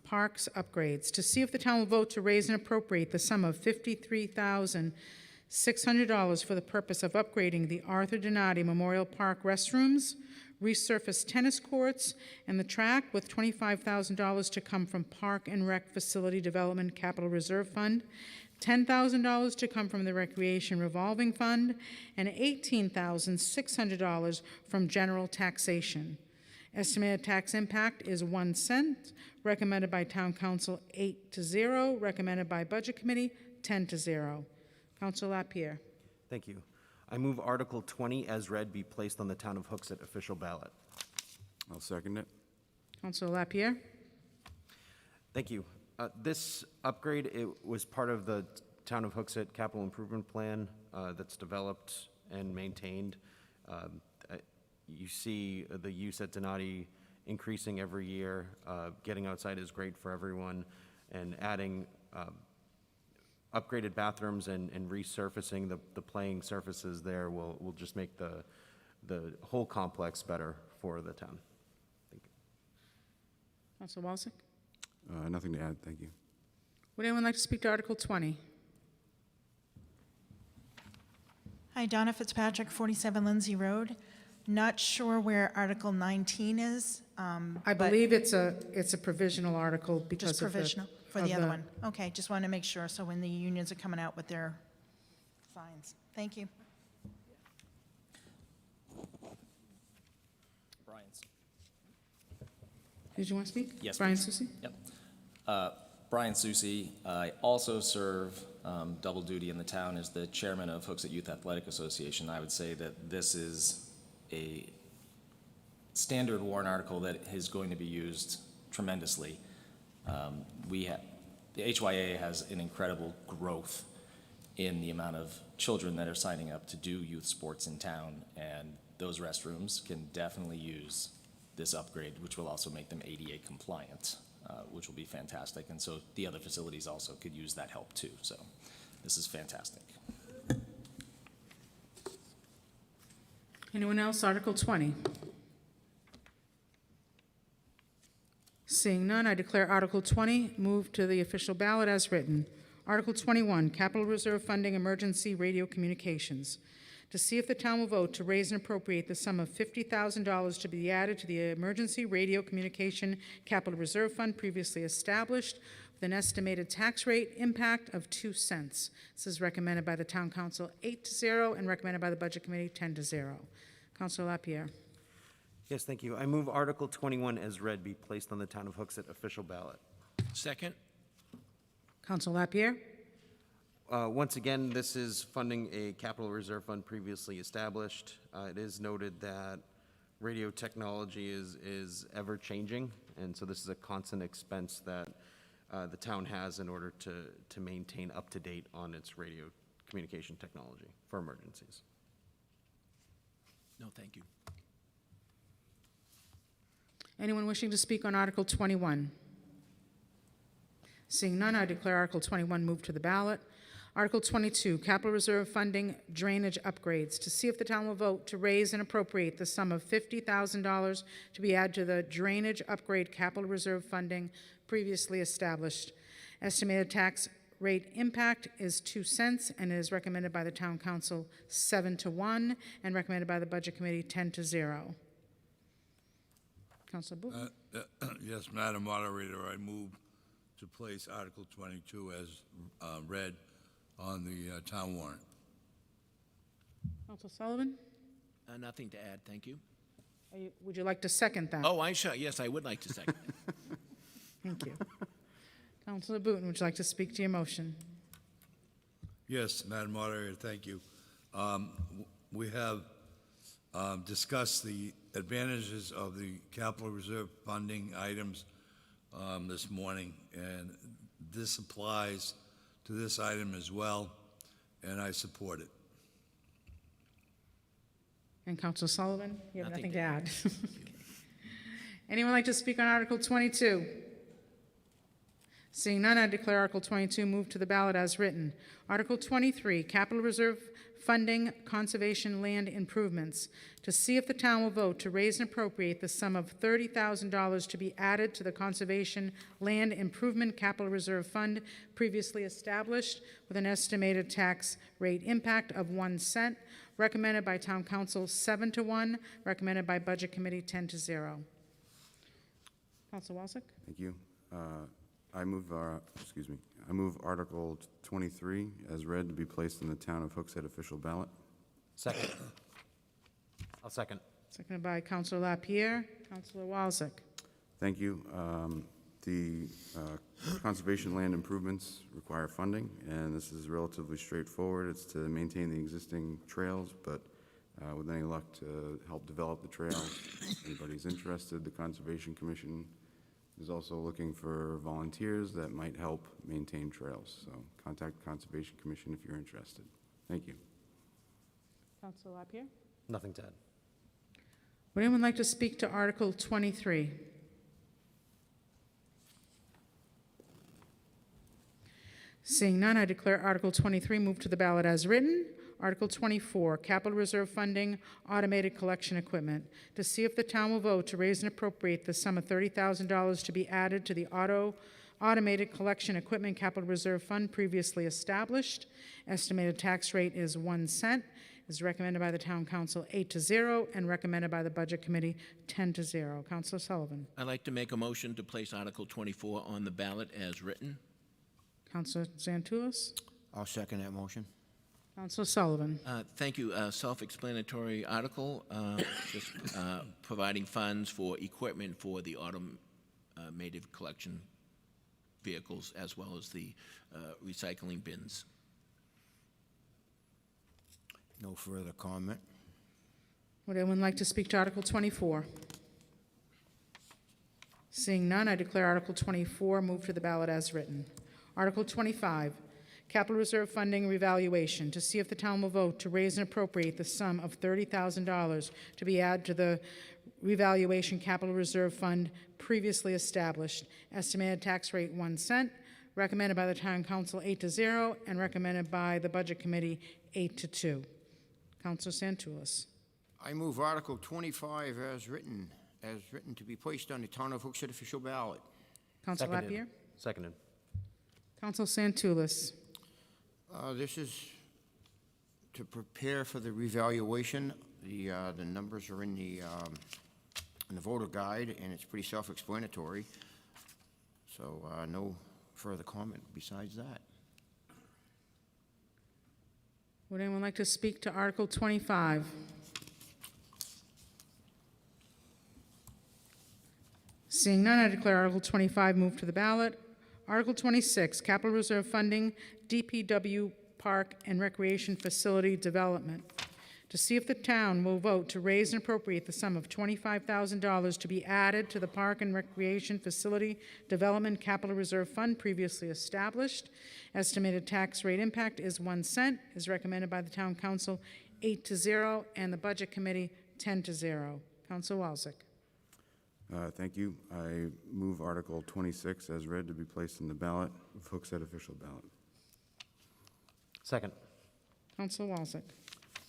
Parks Upgrades. To see if the town will vote to raise and appropriate the sum of $53,600 for the purpose of upgrading the Arthur Donati Memorial Park restrooms, resurface tennis courts, and the track, with $25,000 to come from Park and Rec Facility Development Capital Reserve Fund, $10,000 to come from the Recreation Revolving Fund, and $18,600 from general taxation. Estimated tax impact is 1 cent, recommended by Town Council 8-0, recommended by Budget Committee 10-0. Councilor Lapierre. Thank you. I move Article 20 as read be placed on the Town of Hooksett official ballot. I'll second it. Councilor Lapierre. Thank you. This upgrade, it was part of the Town of Hooksett capital improvement plan that's developed and maintained. You see the use at Donati increasing every year. Getting outside is great for everyone, and adding upgraded bathrooms and resurfacing the playing surfaces there will just make the whole complex better for the town. Thank you. Councilor Walsick. Nothing to add, thank you. Would anyone like to speak to Article 20? Hi, Donna Fitzpatrick, 47 Lindsay Road. Not sure where Article 19 is. I believe it's a provisional article because Just of provisional for the other one. Okay, just want to make sure, so when the unions are coming out with their fines. Thank you. Brian's. Did you want to speak? Yes, Brian please. Susi? Yep. Brian Susi. I also serve double duty in the town as the chairman of Hooksett Youth Athletic Association. I would say that this is a standard warrant article that is going to be used tremendously. The HYA has an incredible growth in the amount of children that are signing up to do youth sports in town, and those restrooms can definitely use this upgrade, which will also make them ADA compliant, which will be fantastic. And so the other facilities also could use that help too. So this is fantastic. Anyone else? Article 20. Seeing none, I declare Article 20 moved to the official ballot as written. Article 21, Capital Reserve Funding Emergency Radio Communications. To see if the town will vote to raise and appropriate the sum of $50,000 to be added to the Emergency Radio Communication Capital Reserve Fund previously established with an estimated tax rate impact of 2 cents. This is recommended by the Town Council 8-0 and recommended by the Budget Committee 10-0. Councilor Lapierre. Yes, thank you. I move Article 21 as read be placed on the Town of Hooksett official ballot. Second? Councilor Lapierre. Once again, this is funding a capital reserve fund previously established. It is noted that radio technology is ever-changing, and so this is a constant expense that the town has in order to maintain up-to-date on its radio communication technology for emergencies. No, thank you. Anyone wishing to speak on Article 21? Seeing none, I declare Article 21 moved to the ballot. Article 22, Capital Reserve Funding Drainage Upgrades. To see if the town will vote to raise and appropriate the sum of $50,000 to be added to the Drainage Upgrade Capital Reserve Funding previously established. Estimated tax rate impact is 2 cents and is recommended by the Town Council 7-1 and recommended by the Budget Committee 10-0. Councilor Booton. Yes, Madam Moderator, I move to place Article 22 as read on the town warrant. Councilor Sullivan, Nothing to add, thank you. would you like to second that? Oh, yes, I would like to second. Thank you. Councilor Booton, would you like to speak to your motion? Yes, Madam Moderator, thank you. We have discussed the advantages of the capital reserve funding items this morning, and this applies to this item as well, and I support it. And Councilor Sullivan, you have Nothing nothing to add. Anyone like to speak on Article 22? Seeing none, I declare Article 22 moved to the ballot as written. Article 23, Capital Reserve Funding Conservation Land Improvements. To see if the town will vote to raise and appropriate the sum of $30,000 to be added to the Conservation Land Improvement Capital Reserve Fund previously established with an estimated tax rate impact of 1 cent, recommended by Town Council 7-1, recommended by Budget Committee 10-0. Councilor Walczak? Thank you. I move Article 23 as read to be placed in the Town of Hooksett official ballot. Second. I'll second. Seconded by Councilor Lapierre. Councilor Walczak? Thank you. The conservation land improvements require funding, and this is relatively straightforward. It's to maintain the existing trails, but with any luck to help develop the trails. If anybody's interested, the Conservation Commission is also looking for volunteers that might help maintain trails. So contact the Conservation Commission if you're interested. Thank you. Councilor Lapierre? Nothing to add. Would anyone like to speak to Article 23? Seeing none, I declare Article 23 moved to the ballot as written. Article 24, Capital Reserve Funding Automated Collection Equipment. To see if the town will vote to raise and appropriate the sum of $30,000 to be added to the Automated Collection Equipment Capital Reserve Fund previously established. Estimated tax rate is 1 cent. Is recommended by the Town Council 8-0 and recommended by the Budget Committee 10-0. Councilor Sullivan. I'd like to make a motion to place Article 24 on the ballot as written. Councilor Zantoulis. I'll second that motion. Councilor Sullivan. Thank you. Self-explanatory article, just providing funds for equipment for the automated collection vehicles as well as the recycling bins. No further comment. Would anyone like to speak to Article 24? Seeing none, I declare Article 24 moved to the ballot as written. Article 25, Capital Reserve Funding Revaluation. To see if the town will vote to raise and appropriate the sum of $30,000 to be added to the Revaluation Capital Reserve Fund previously established. Estimated tax rate 1 cent. Recommended by the Town Council 8-0 and recommended by the Budget Committee 8-2. Councilor Zantoulis. I move Article 25 as written, as written to be placed on the Town of Hooksett official ballot. Council Seconded. Lapierre? Seconded. Council Santulus? This is to prepare for the revaluation. The numbers are in the voter guide, and it's pretty self-explanatory. So no further comment besides that. Would anyone like to speak to Article 25? Seeing none, I declare Article 25 moved to the ballot. Article 26, Capital Reserve Funding, DPW Park and Recreation Facility Development. To see if the town will vote to raise and appropriate the sum of $25,000 to be added to the Park and Recreation Facility Development Capital Reserve Fund previously established. Estimated tax rate impact is 1 cent, is recommended by the Town Council 8-0, and the Budget Committee 10-0. Council Walczyk. Thank you. I move Article 26 as read to be placed in the ballot of Hooksett official ballot. Second. Council Walczyk.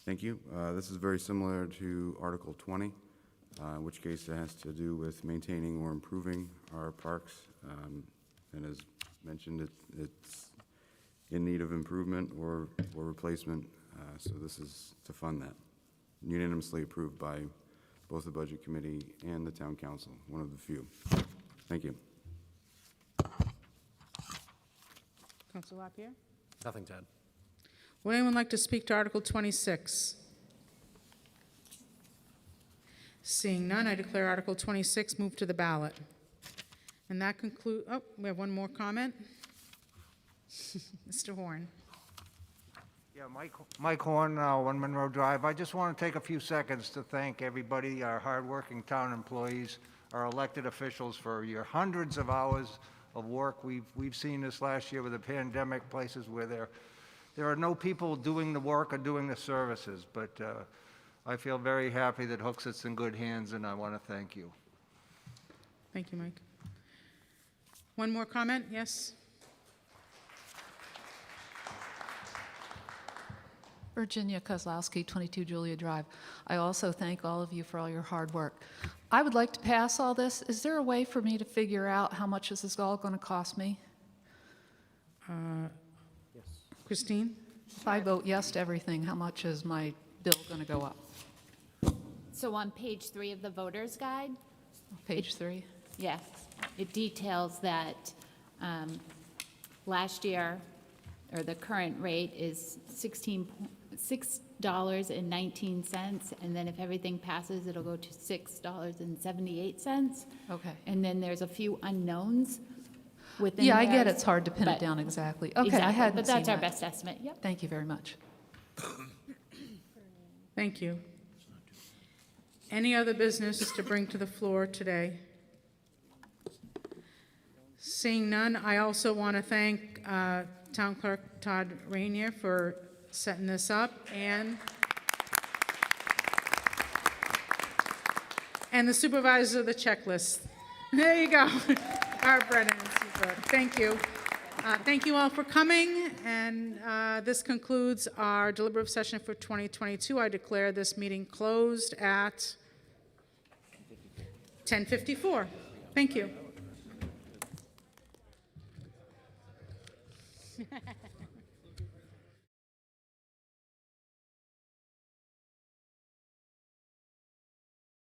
Thank you. This is very similar to Article 20, in which case it has to do with maintaining or improving our parks. And as mentioned, it's in need of improvement or replacement. So this is to fund that. Unanimously approved by both the Budget Committee and the Town Council, one of the few. Thank you. Council Lapierre. Nothing to add. Would anyone like to speak to Article 26? Seeing none, I declare Article 26 moved to the ballot. And that concludes, oh, we have one more comment. Mr. Horn. Yeah, Mike Horn, 1 Monroe Drive. I just want to take a few seconds to thank everybody, our hardworking town employees, our elected officials for your hundreds of hours of work. We've seen this last year with the pandemic, places where there are no people doing the work or doing the services. But I feel very happy that Hooksett's in good hands, and I want to thank you. Thank you, Mike. One more comment? Yes? Virginia Kozlowski, 22 Julia Drive. I also thank all of you for all your hard work. I would like to pass all this. Is there a way for me to figure out how much this is all going to cost me? Yes. Christine? If I vote yes to everything, how much is my bill going to go up? So on page 3 of the voter's guide, Page 3? yes, it details that last year, or the current rate is $6.19, and then if everything passes, it'll go to $6.78. Okay. And then there's a few unknowns within Yeah, I there, get it's hard to pin it but- down exactly. Okay, I Exactly, hadn't but that's seen our that. best estimate, yep. Thank you very much. Thank you. Any other business to bring to the floor today? Seeing none, I also want to thank Town Clerk Todd Rainier for setting this up, and the supervisor of the checklist. There you go. Art Brennan, super. Thank you. Thank you all for coming, and this concludes our deliberative session for 2022. I declare this meeting closed at 10:54. Thank you.